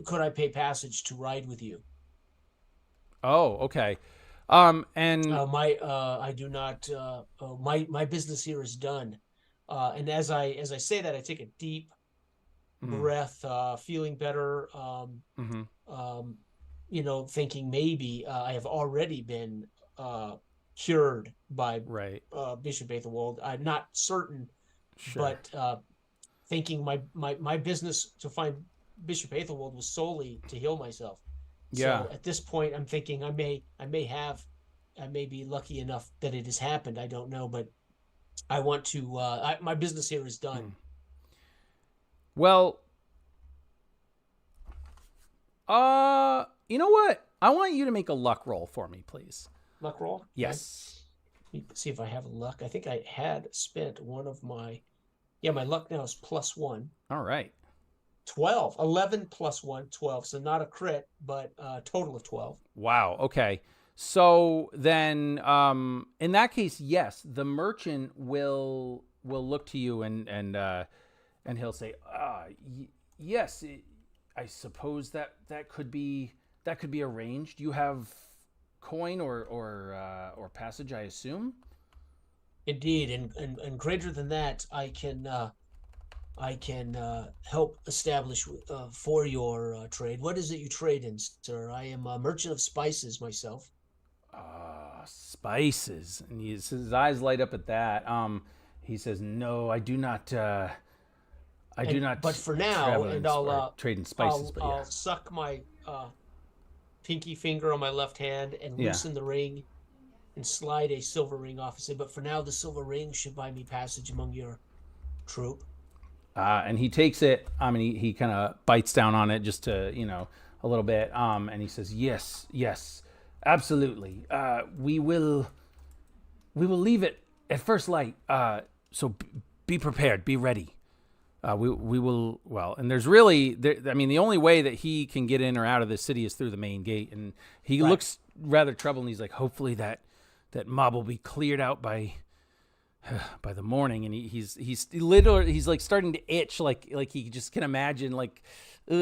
could I pay passage to ride with you? Oh, okay. And I do not. My business here is done. And as I say that, I take a deep breath, feeling better. Thinking maybe I have already been cured by Right. Bishop Aethelwald. I'm not certain, Sure. but thinking my business to find Bishop Aethelwald was solely to heal myself. Yeah. So at this point, I'm thinking I may be lucky enough that it has happened. I don't know, but I want to. My business here is done. Well, you know what? I want you to make a luck roll for me, please. Luck roll? Yes. Let me see if I have luck. I think I had spent one of my. Yeah, my luck now is +1. All right. 12. 11 plus 1, 12. So not a crit, but a total of 12. Wow. Okay. So then, in that case, yes, the merchant will look to you and he'll say, yes, I suppose that could be arranged. You have coin or passage, I assume. Indeed, and greater than that, I can help establish for your trade. What is it you trade in, sir? I am a merchant of spices myself. Spices, and his eyes light up at that. He says, "No, I do not. I do not. But for now, and I'll trade in spices. I'll suck my pinky finger on my left hand and loosen the ring, and slide a silver ring off. And say, but for now, the silver ring should buy me passage among your troop. And he takes it. He kind of bites down on it just to a little bit. And he says, yes, absolutely. We will leave it at first light. So be prepared, be ready. We will, and there's really, the only way that he can get in or out of the city is through the main gate. And he looks rather troubled, and he's like, hopefully that mob will be cleared out by the morning. And he's literally, he's like starting to itch, like he just can imagine like,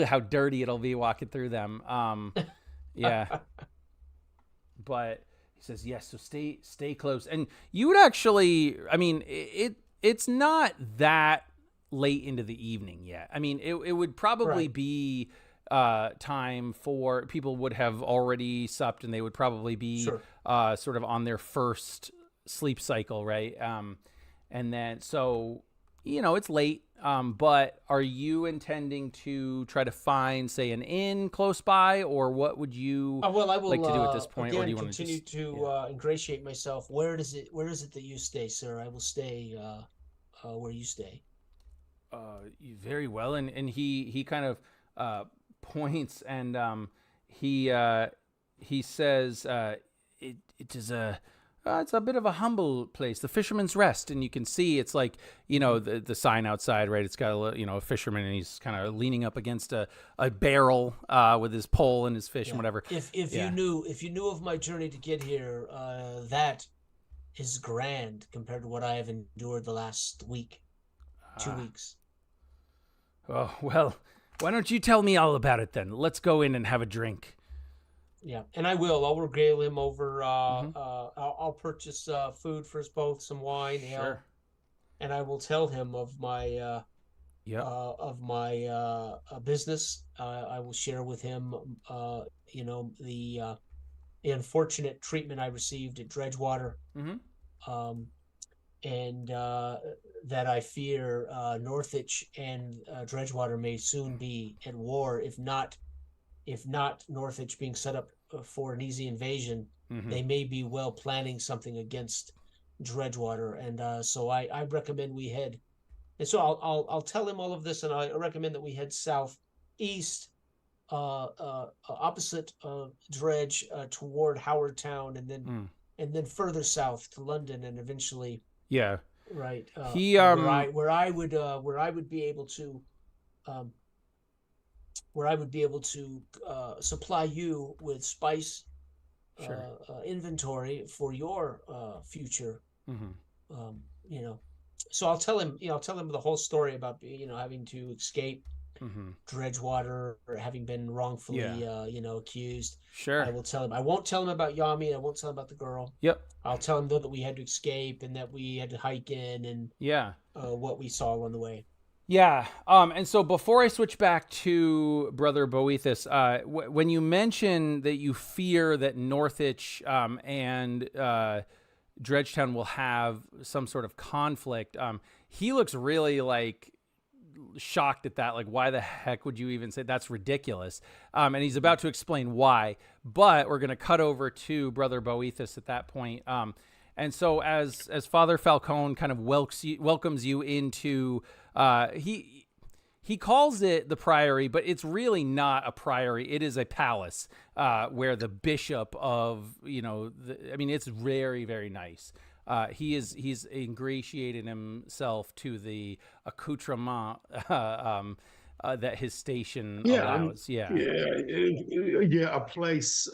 how dirty it'll be walking through them. Yeah. But he says, yes, so stay close. And you would actually, it's not that late into the evening yet. It would probably be time for people would have already supped, and they would probably be sort of on their first sleep cycle, right? And then so it's late. But are you intending to try to find, say, an inn close by, or what would you I will, like to do at this point? Again, or do you continue want to ingratiate myself? Where is it that you stay, sir? I will stay where you stay. Very well, and he kind of points, and he says it is it's a bit of a humble place, the Fisherman's Rest, and you can see it's like the sign outside, right? It's got a fisherman, and he's kind of leaning up against a barrel with his pole and his fish and whatever. If you knew of my journey to get here, that is grand compared to what I have endured the last week, 2 weeks. Oh, well, why don't you tell me all about it then? Let's go in and have a drink. Yeah, and I will. I'll regale him over. I'll purchase food for us both, some wine, ale, and I will tell him of my business. I will share with him, the unfortunate treatment I received at Dredgewater, and that I fear Northwich and Dredgewater may soon be at war, if not Northwich being set up for an easy invasion. They may be planning something against Dredgewater, and so I recommend we head. And so I'll tell him all of this, and I recommend that we head southeast, opposite Dredge, toward Howard Town, and then further south to London, and eventually right where I would be able to supply you with spice inventory for your future. So I'll tell him the whole story about having to escape Dredgewater, or having been wrongfully accused. I will tell him. I won't tell him about Yami. I won't tell him about the girl. I'll tell him though that we had to escape and that we had to hike in, and what we saw on the way. Yeah. And so before I switch back to Brother Boethus, when you mention that you fear that Northich and Dredgetown will have some sort of conflict, he looks really like shocked at that. Like, why the heck would you even say that's ridiculous? And he's about to explain why, but we're going to cut over to Brother Boethus at that point. And so as Father Falcone kind of welcomes you into, he calls it the priory, but it's really not a priory. It is a palace where the bishop of, it's very, very nice. He's ingratiated himself to the accoutrement that his station allows. A place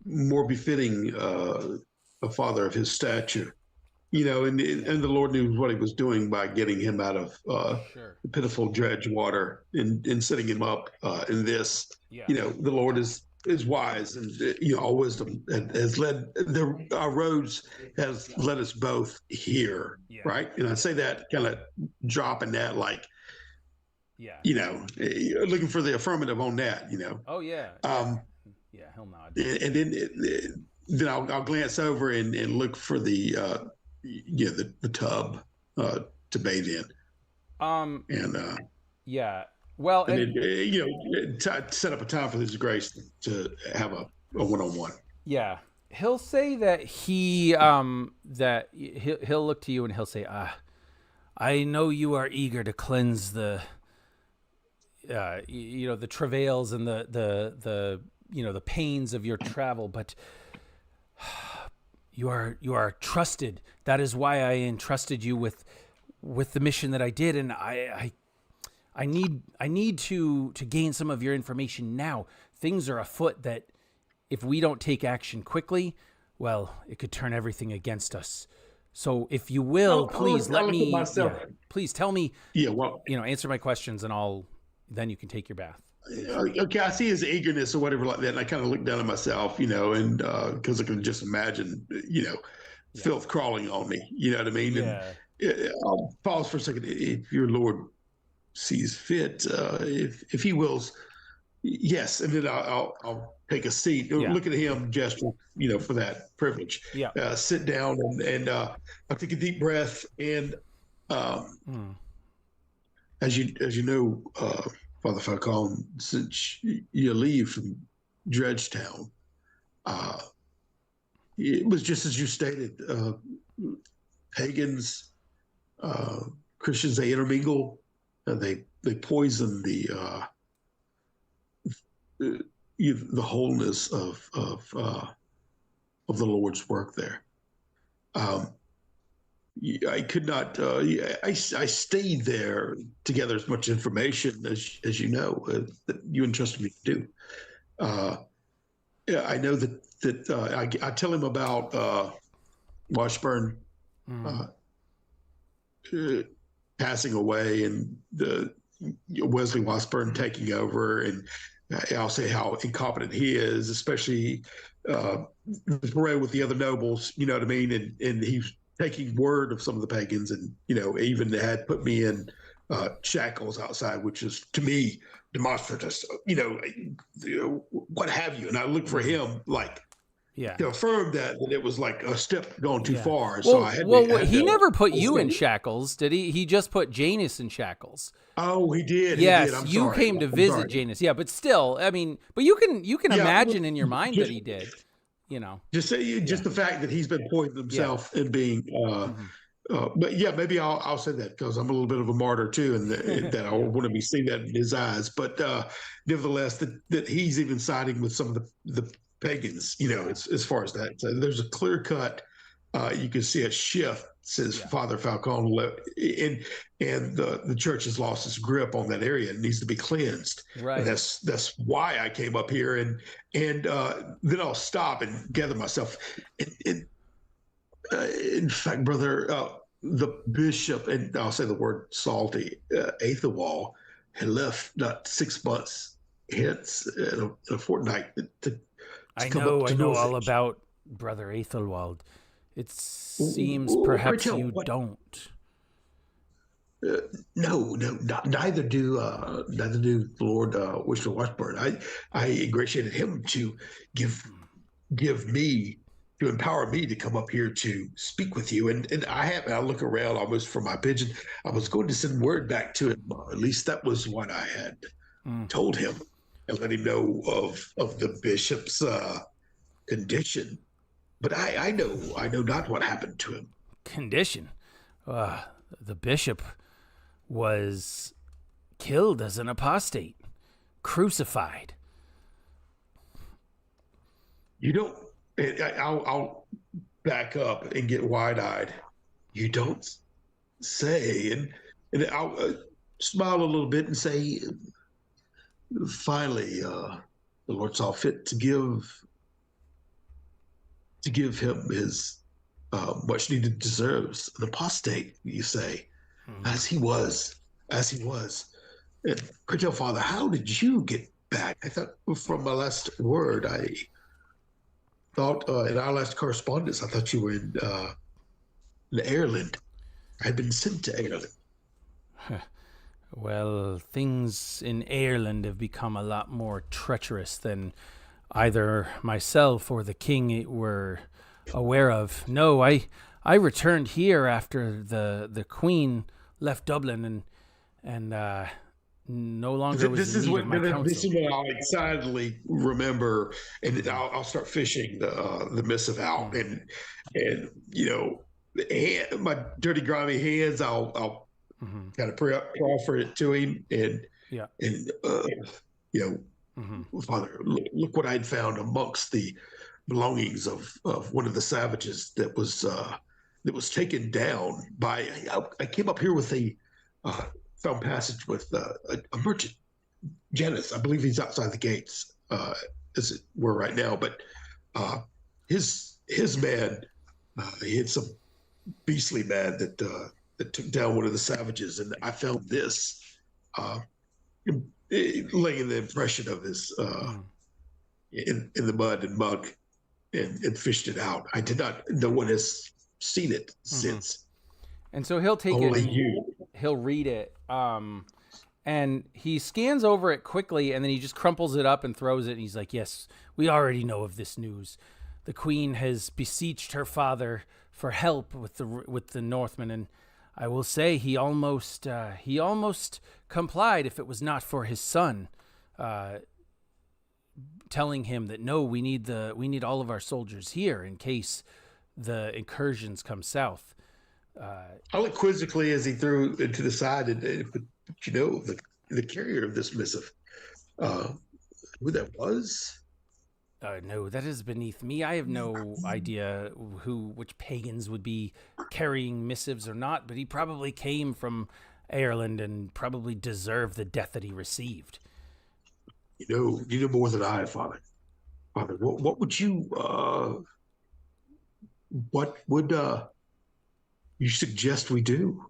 more befitting a father of his stature. And the Lord knew what he was doing by getting him out of the pitiful dredge water and setting him up in this. Yeah. The Lord is wise, and all wisdom has led our roads has led us both here, right? And I say that kind of dropping that like, looking for the affirmative on that, Oh yeah. He'll nod. And then I'll glance over and look for the tub to bathe in. Well, set up a time for His grace to have a one-on-one. Yeah, he'll say that he'll look to you and he'll say, "I know you are eager to cleanse the travails and the pains of your travel, but you are trusted. That is why I entrusted you with the mission that I did, and I need to gain some of your information now. Things are afoot that if we don't take action quickly, well, it could turn everything against us. So if you will, please please tell me, answer my questions, and then you can take your bath." Okay, I see his eagerness or whatever like that, and I kind of look down at myself, and because I can just imagine, filth crawling on me, you know what I mean? Yeah. And I'll pause for a second. If your Lord sees fit, if he wills, yes, and then I'll take a seat. Look at him, gesture, for that privilege. Sit down and I'll take a deep breath, and as you know, Father Falcone, since you leave from Dredgetown, it was just as you stated. Pagans, Christians, they intermingle. They poison the wholeness of the Lord's work there. I could not. I stayed there to gather as much information as you know that you entrusted me to do. I know that I tell him about Washburn passing away and the Wesley Washburn taking over, and I'll say how incompetent he is, especially parade with the other nobles. You know what I mean? And he's taking word of some of the pagans, and even had put me in shackles outside, which is to me demonstrative. What have you? And I look for him to affirm that it was like a step going too far. Well, so I had he never put you in shackles, did he? He just put Janus in shackles. Oh, he did. Yes, he did. you came to visit Janus. Yeah, but still, I mean, but you can imagine in your mind that he did. Just the fact that he's been pointing himself and being. But maybe I'll say that because I'm a little bit of a martyr too, and that I want to be seeing that in his eyes. But nevertheless, that he's even siding with some of the pagans, as far as that. So there's a clear cut. You can see a shift since Father Falcone left, and the church has lost its grip on that area. It needs to be cleansed. Right. And that's why I came up here, and then I'll stop and gather myself. In fact, brother, the bishop, and I'll say the word salty, Aethelwald, had left not 6 months hence in a fortnight to I know all about Brother Aethelwald. It seems perhaps you don't. No, neither do Lord Wishler Washburn. I ingratiated him to give give me to empower me to come up here to speak with you. And I have. I look around almost for my pigeon. I was going to send word back to him. At least that was what I had told him, and let him know of the bishop's condition. But I know not what happened to him. Condition? The bishop was killed as an apostate, crucified. You don't. I'll back up and get wide-eyed. You don't say, and I'll smile a little bit and say, finally, the Lord saw fit to give him his much needed deserves. An apostate, you say, as he was. And pray tell, Father, how did you get back? I thought from my last word, I thought in our last correspondence, I thought you were in Ireland. I had been sent to Ireland. Well, things in Ireland have become a lot more treacherous than either myself or the king were aware of. No, I returned here after the queen left Dublin and no longer was in need of my counsel. This is what I'll excitedly remember, and I'll start fishing the missive out, and you know, my dirty grimy hands, I'll kind of offer it to him, and you know, Father, look what I'd found amongst the belongings of one of the savages that was taken down by. I came up here with a found passage with a merchant, Janus. I believe he's outside the gates, as it were right now. But his man, he had some beastly man that took down one of the savages, and I found this laying the impression of his in the mud and muck, and fished it out. I did not. No one has seen it since. And so he'll take Only it. you. He'll read it. And he scans over it quickly, and then he just crumples it up and throws it. And he's like, "Yes, we already know of this news. The queen has beseeched her father for help with the Northmen, and I will say he almost complied if it was not for his son, telling him that no, we need all of our soldiers here in case the incursions come south." How quizzically as he threw it to the side, but you know the carrier of this missive, who that was? No, that is beneath me. I have no idea which pagans would be carrying missives or not, but he probably came from Ireland and probably deserved the death that he received. You know more than I, Father. Father, what would you you suggest we do?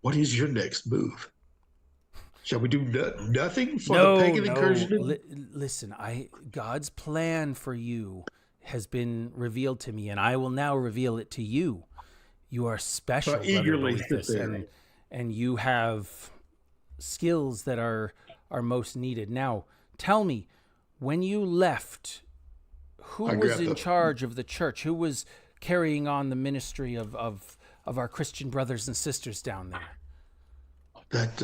What is your next move? Shall we do nothing for the pagan incursion? Listen, God's plan for you has been revealed to me, and I will now reveal it to you. You are special, eagerly and you have skills that are most needed. Now, tell me, when you left, who was in charge of the church? Who was carrying on the ministry of our Christian brothers and sisters down there? That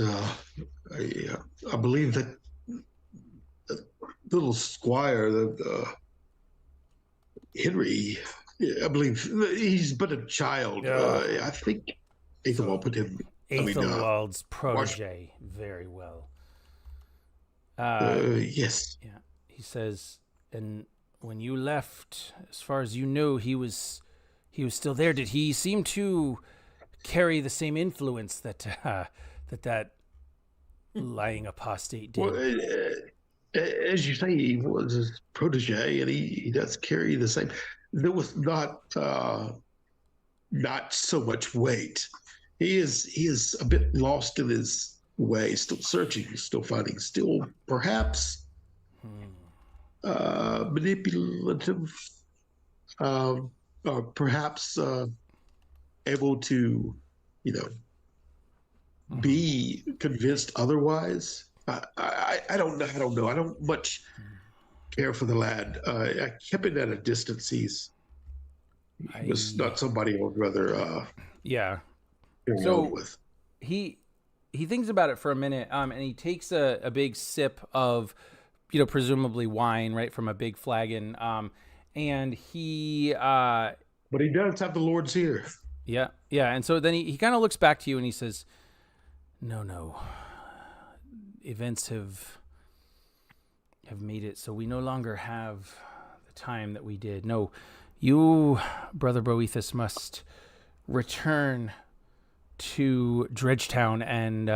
I believe that little squire, Henry. I believe he's but a child. I think Aethelwald put him. Aethelwald's protege. Very well. Yes. Yeah. He says, and when you left, as far as you knew, he was still there. Did he seem to carry the same influence that lying apostate did? Well, as you say, he was his protege, and he does carry the same. There was not so much weight. He is a bit lost in his way, still searching, still finding, still perhaps manipulative, or perhaps able to, be convinced otherwise. I don't know. I don't know. I don't much care for the lad. I kept it at a distance. He was not somebody I would rather Yeah. hang So out with. he thinks about it for a minute, and he takes a big sip of, presumably wine, right, from a big flagon, and he But he does have the Lord's ear. yeah, and so then he kind of looks back to you and he says, no, events have made it so we no longer have the time that we did. No, you, Brother Boethus, must return to Dredgetown, and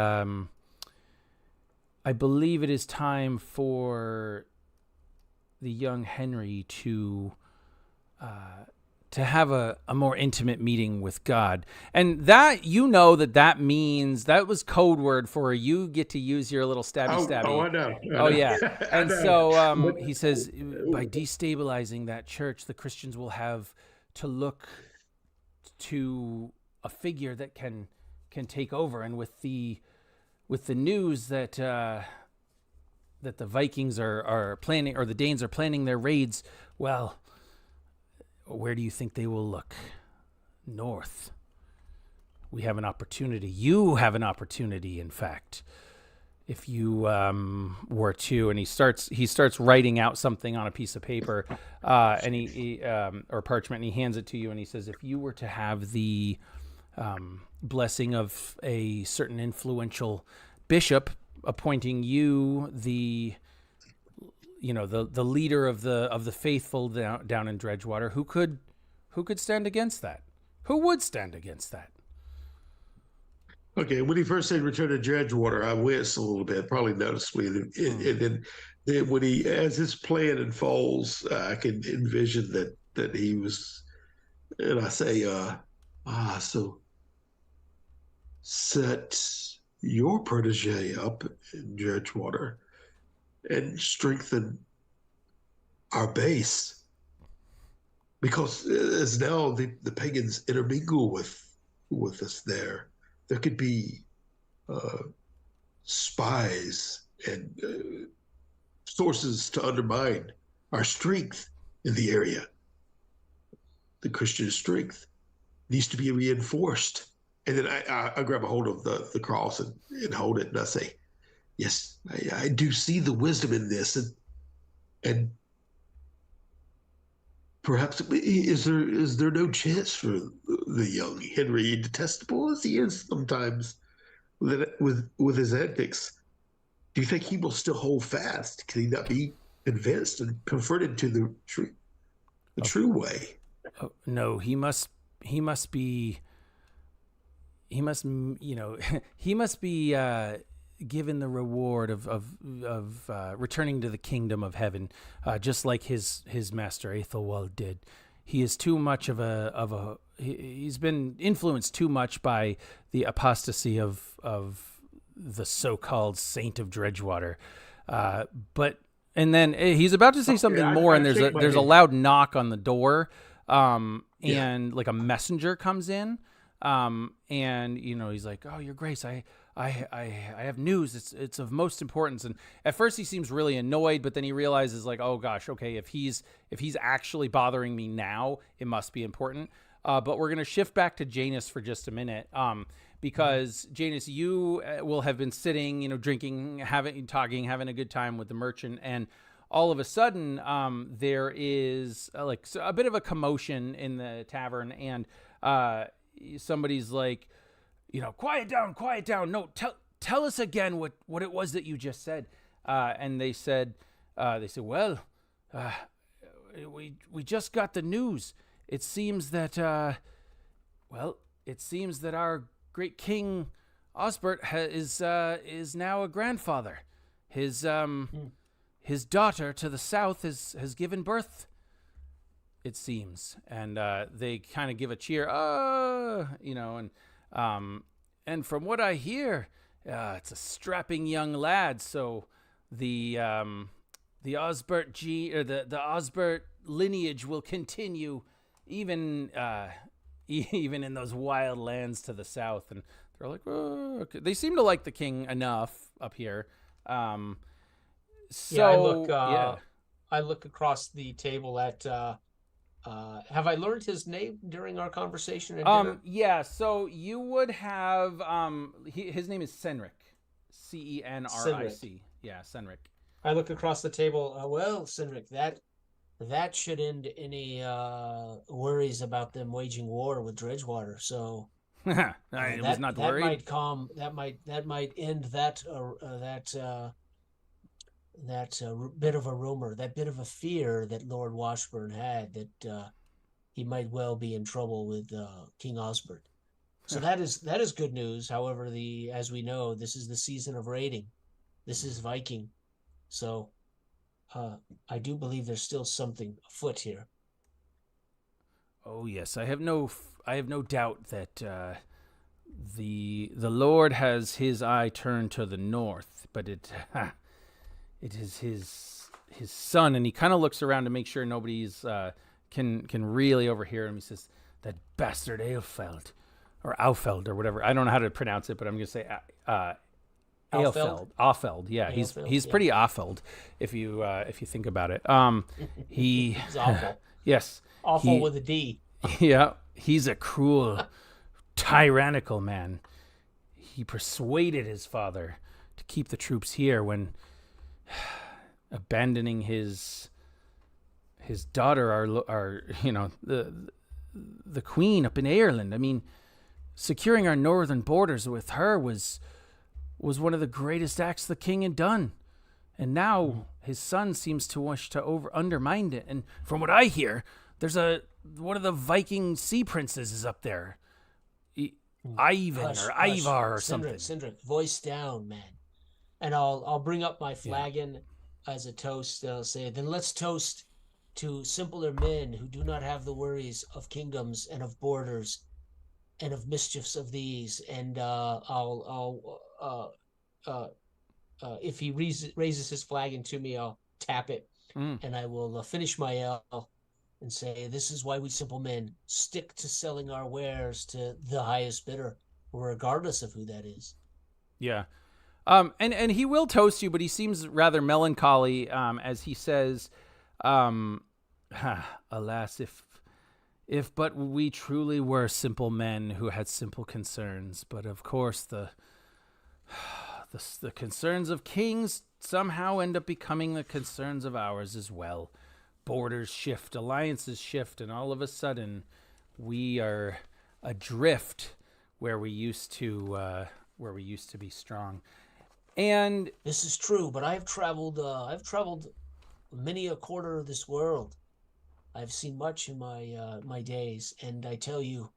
I believe it is time for the young Henry to have a more intimate meeting with God. And that, that means, that was code word for you get to use your little stabby. Oh, I know. Oh, yeah. And so But- he says, by destabilizing that church, the Christians will have to look to a figure that can take over. And with the news that that the Vikings are planning, or the Danes are planning their raids, well, where do you think they will look? North. We have an opportunity. You have an opportunity, in fact, if you were to. And he starts writing out something on a piece of paper, and he or parchment, and he hands it to you, and he says, if you were to have the blessing of a certain influential bishop appointing you the leader of the faithful down in Dredgewater, who could stand against that? Who would stand against that? Okay, when he first said return to Dredgewater, I winced a little bit, probably noticeably. And then when as his plan unfolds, I can envision that he was, and I say, so set your protege up in Dredgewater and strengthen our base, because as now the pagans intermingle with us there could be spies and sources to undermine our strength in the area. The Christian strength needs to be reinforced. And then I grab a hold of the cross and hold it, and I say, yes, I do see the wisdom in this, and perhaps is there no chance for the young Henry, detestable as he is sometimes with his antics? Do you think he will still hold fast? Can he not be convinced and converted to the true way? Oh, no, he must be given the reward of returning to the kingdom of heaven, just like his master Aethelwald did. He is too much of he's been influenced too much by the apostasy of the so-called Saint of Dredgewater. And then he's about to say something more, and there's a loud knock on the door, and like a messenger comes in. And he's like, "Oh, Your Grace, I have news. It's of most importance." And at first he seems really annoyed, but then he realizes, like, oh gosh, okay, if he's actually bothering me now, it must be important. But we're gonna shift back to Janus for just a minute, because Janus, you will have been sitting, drinking, talking, having a good time with the merchant, and all of a sudden, there is a bit of a commotion in the tavern, and somebody's like, quiet down. No, tell us again what it was that you just said. And they said, well, we just got the news. It seems that, our great King Osbert is now a grandfather. His daughter to the south has given birth, it seems. And they kind of give a cheer, and from what I hear, it's a strapping young lad. So the Osbert the Osbert lineage will continue even even in those wild lands to the south. And they're like, oh, okay. They seem to like the king enough up here. I look across the table at. Have I learned his name during our conversation at dinner? Yeah. So you would have his name is Senric, Cenric. Yeah, Senric. I look across the table. Well, Senric, that should end any worries about them waging war with Dredgewater. So I was not worried. That might end that bit of a rumor, that bit of a fear that Lord Washburn had, that he might well be in trouble with King Osbert. So that is good news. However, as we know, this is the season of raiding. This is Viking. So I do believe there's still something afoot here. Oh yes, I have no doubt that the Lord has his eye turned to the north, but it is his son, and he kind of looks around to make sure nobody's can really overhear him. He says, "That bastard Aelfeld, or Aufeld, or whatever. I don't know how to pronounce it, but I'm going to say Aelfeld. Offeld. Yeah, Aelfeld, he's yeah. pretty Offeld if you think about it. He's awful. Yes, Awful with a D. Yeah, he's a cruel, tyrannical man. He persuaded his father to keep the troops here when abandoning his daughter, our the queen up in Ireland. I mean, securing our northern borders with her was one of the greatest acts the king had done. And now his son seems to wish to undermine it. And from what I hear, there's one of the Viking sea princes is up there. Ivan or Ivar or something. Sindric, voice down, man. And I'll bring up my flagon as a toast. I'll say, then let's toast to simpler men who do not have the worries of kingdoms and of borders and of mischiefs of these. And if he raises his flagon to me, I'll tap it, and I will finish my ale and say, this is why we simple men stick to selling our wares to the highest bidder, regardless of who that is. Yeah. And he will toast you, but he seems rather melancholy as he says, alas, if but we truly were simple men who had simple concerns, but of course the concerns of kings somehow end up becoming the concerns of ours as well. Borders shift, alliances shift, and all of a sudden we are adrift where we used to be strong. And this is true, but I've traveled many a quarter of this world. I've seen much in my days, and I tell you,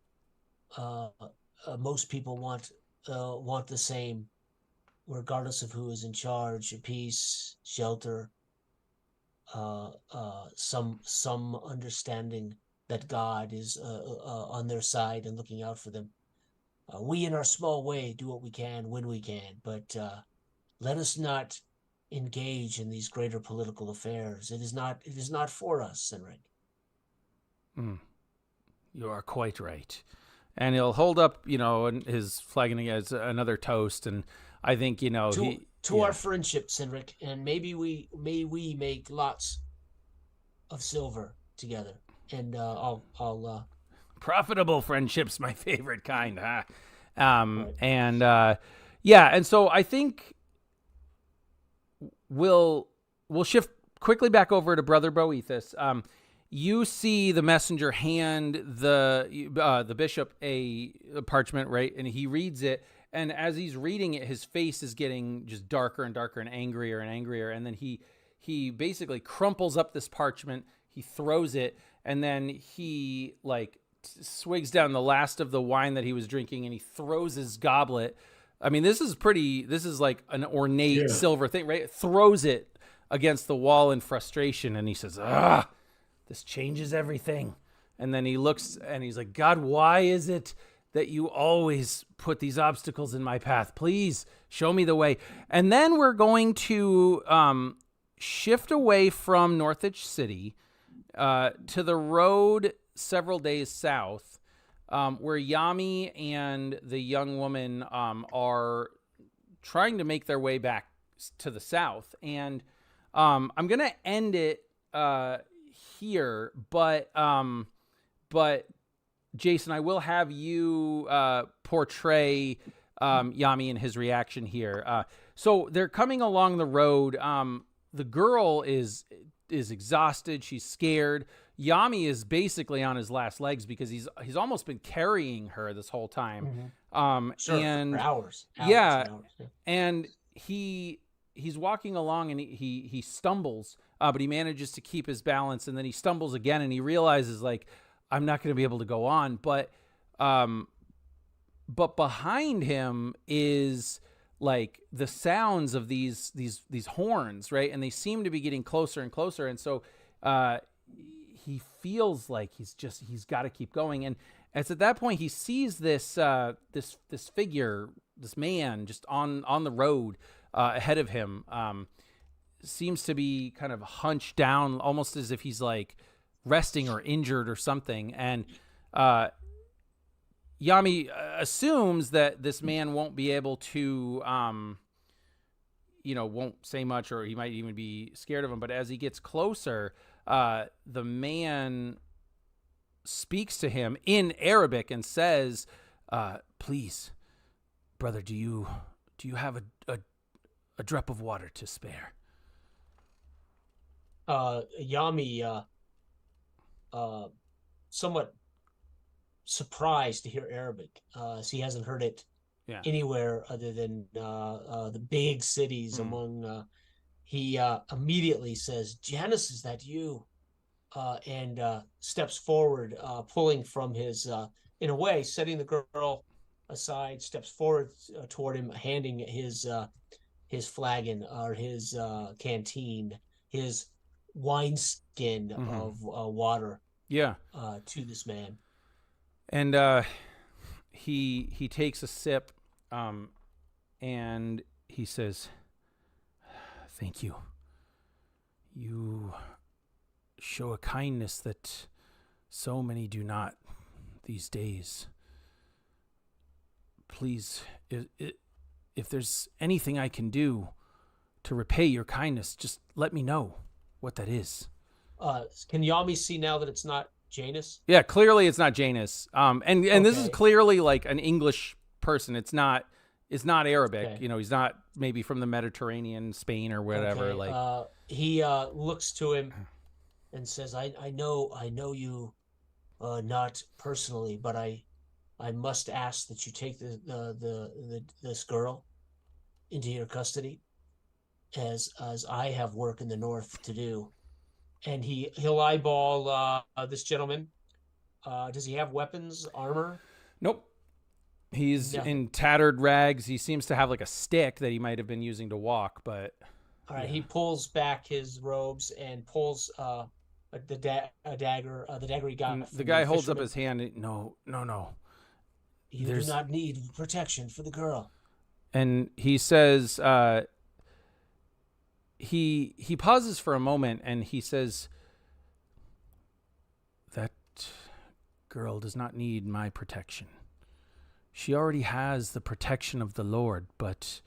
most people want the same, regardless of who is in charge: peace, shelter, some understanding that God is on their side and looking out for them. We, in our small way, do what we can when we can, but let us not engage in these greater political affairs. It is not for us, Senric. You are quite right. And he'll hold up, his flagon as another toast, and I think, to our friendship, Senric, and may we make lots of silver together. And I'll profitable friendships, my favorite kind, huh? Right. And so I think we'll shift quickly back over to Brother Boethus. You see the messenger hand the bishop a parchment, right? And he reads it, and as he's reading it, his face is getting just darker and darker and angrier. And then he basically crumples up this parchment, he throws it, and then he swigs down the last of the wine that he was drinking, and he throws his goblet. I mean, this is like an ornate silver thing, right? Throws it against the wall in frustration, and he says, this changes everything. And then he looks and he's like, God, why is it that you always put these obstacles in my path? Please show me the way. And then we're going to shift away from Northwich City to the road several days south where Yami and the young woman are trying to make their way back to the south. And I'm going to end it here, but Jason, I will have you portray Yami and his reaction here. So they're coming along the road. The girl is exhausted. She's scared. Yami is basically on his last legs because he's almost been carrying her this whole time. Sure, and for hours. Yeah, And hours, yeah. and he's walking along and he stumbles, but he manages to keep his balance, and then he stumbles again and he realizes, like, I'm not going to be able to go on. But behind him is like the sounds of these horns, right? And they seem to be getting closer and closer. And so he feels like he's got to keep going. And it's at that point he sees this figure, this man just on the road ahead of him. Seems to be kind of hunched down, almost as if he's like resting or injured or something. And Yami assumes that this man won't be able to, won't say much, or he might even be scared of him. But as he gets closer, the man speaks to him in Arabic and says, please, brother, do you have a drop of water to spare? Yami, somewhat surprised to hear Arabic. So he hasn't heard it anywhere other than the big cities. Among he immediately says, Janice, is that you? And steps forward, pulling from his, in a way, setting the girl aside, steps forward toward him, handing his flagon or his canteen, his wineskin of water to this man. And he takes a sip and he says, thank you. You show a kindness that so many do not these days. Please, if there's anything I can do to repay your kindness, just let me know what that is. Can Yami see now that it's not Janus? Yeah, clearly it's not Janus. And this is clearly like an English person. It's not Arabic. Okay. He's not maybe from the Mediterranean, Spain or whatever. Okay. Like he looks to him and says, I know you not personally, but I must ask that you take this girl into your custody, as I have work in the north to do. And he'll eyeball this gentleman. Does he have weapons, armor? Nope. He's in tattered rags. He seems to have like a stick that he might have been using to walk, but all right. He pulls back his robes and pulls a dagger, the dagger he got. The guy holds up his hand. No. You do not need protection for the girl. And he says, he pauses for a moment and he says, that girl does not need my protection. She already has the protection of the Lord, but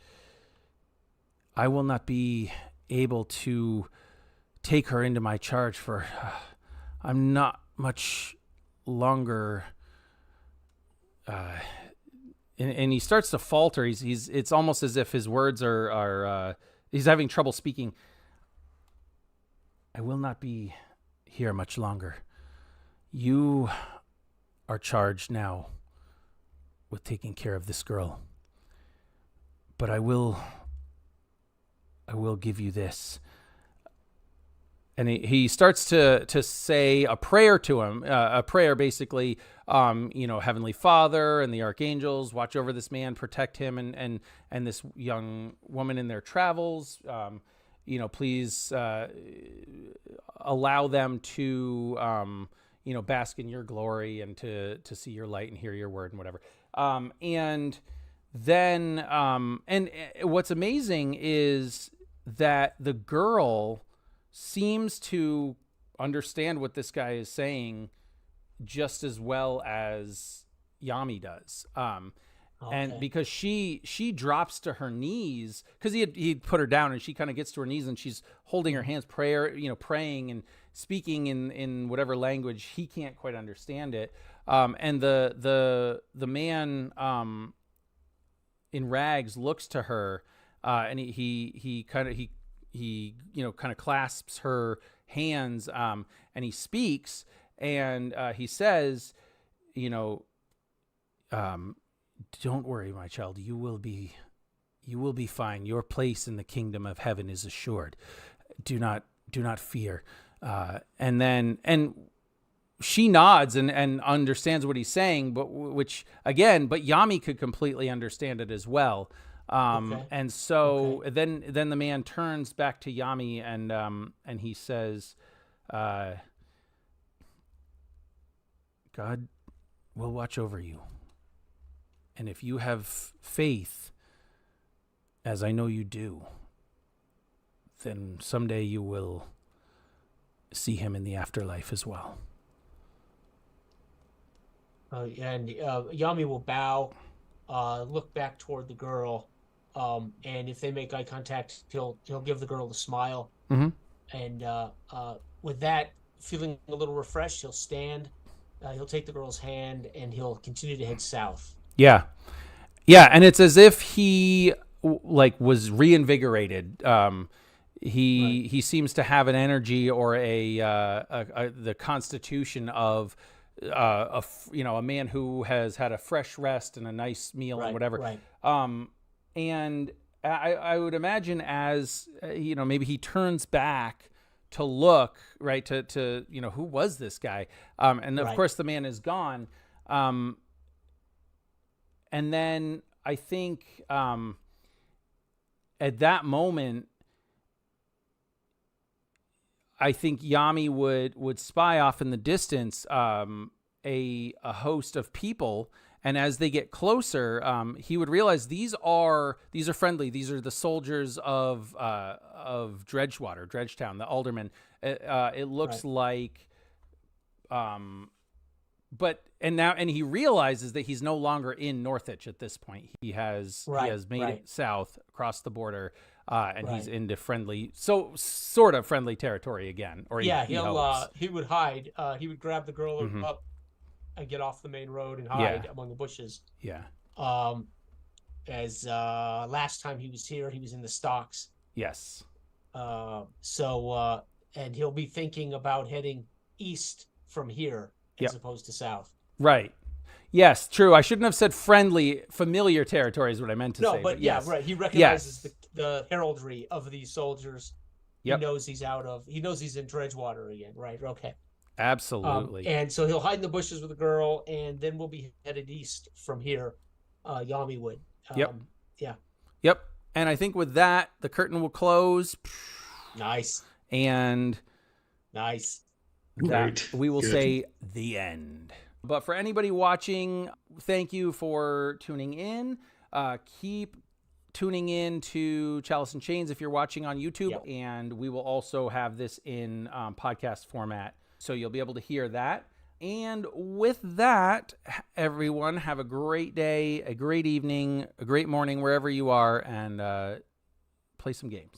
I will not be able to take her into my charge, for I'm not much longer. And he starts to falter. It's almost as if his words are he's having trouble speaking. I will not be here much longer. You are charged now with taking care of this girl. But I will give you this. And he starts to say a prayer to him, a prayer basically, Heavenly Father and the archangels, watch over this man, protect him and this young woman in their travels. Please allow them to, bask in your glory and to see your light and hear your word and whatever. And then, and what's amazing is that the girl seems to understand what this guy is saying just as well as Yami does. Okay. And because she drops to her knees, because he'd put her down, and she kind of gets to her knees, and she's holding her hands, praying and speaking in whatever language he can't quite understand it. And the man in rags looks to her, and he kind of clasps her hands, and he speaks, and he says, don't worry, my child. You will be fine. Your place in the kingdom of heaven is assured. Do not fear. And she nods and understands what he's saying, but Yami could completely understand it as well. Okay. And so then the man turns back to Yami and he says, God will watch over you. And if you have faith, as I know you do, then someday you will see him in the afterlife as well. And Yami will bow, look back toward the girl, and if they make eye contact, he'll give the girl a smile. Mm-hmm. And with that, feeling a little refreshed, he'll stand. He'll take the girl's hand, and he'll continue to head south. Yeah, and it's as if he was reinvigorated. He seems to have an energy or the constitution of a man who has had a fresh rest and a nice meal and whatever. Right. And I would imagine as maybe he turns back to look to who was this guy, and of course the man is gone. And then I think at that moment, I think Yami would spy off in the distance a host of people, and as they get closer, he would realize these are friendly. These are the soldiers of Dredgetown, the aldermen. It looks like, and he realizes that he's no longer in Northich at this point. He has made it south across the border, and he's into sort of friendly territory again. Or he would hide. He would grab the girl up and get off the main road and hide among the bushes. Yeah. As last time he was here, he was in the stocks. Yes. And he'll be thinking about heading east from here as opposed to south. Right. Yes, true. I shouldn't have said familiar territory is what I meant to say. No, but yes. He recognizes the heraldry of these soldiers. Yep. He knows he's in Dredgewater again. Right. Okay. Absolutely. And so he'll hide in the bushes with the girl, and then we'll be headed east from here. Yami would. Yep. Yeah. Yep. And I think with that, the curtain will close. Nice. And nice. We will say the end. But for anybody watching, thank you for tuning in. Keep tuning in to Chalice and Chains if you're watching on YouTube. Yep. And we will also have this in podcast format, so you'll be able to hear that. And with that, everyone, have a great day, a great evening, a great morning, wherever you are, and play some games.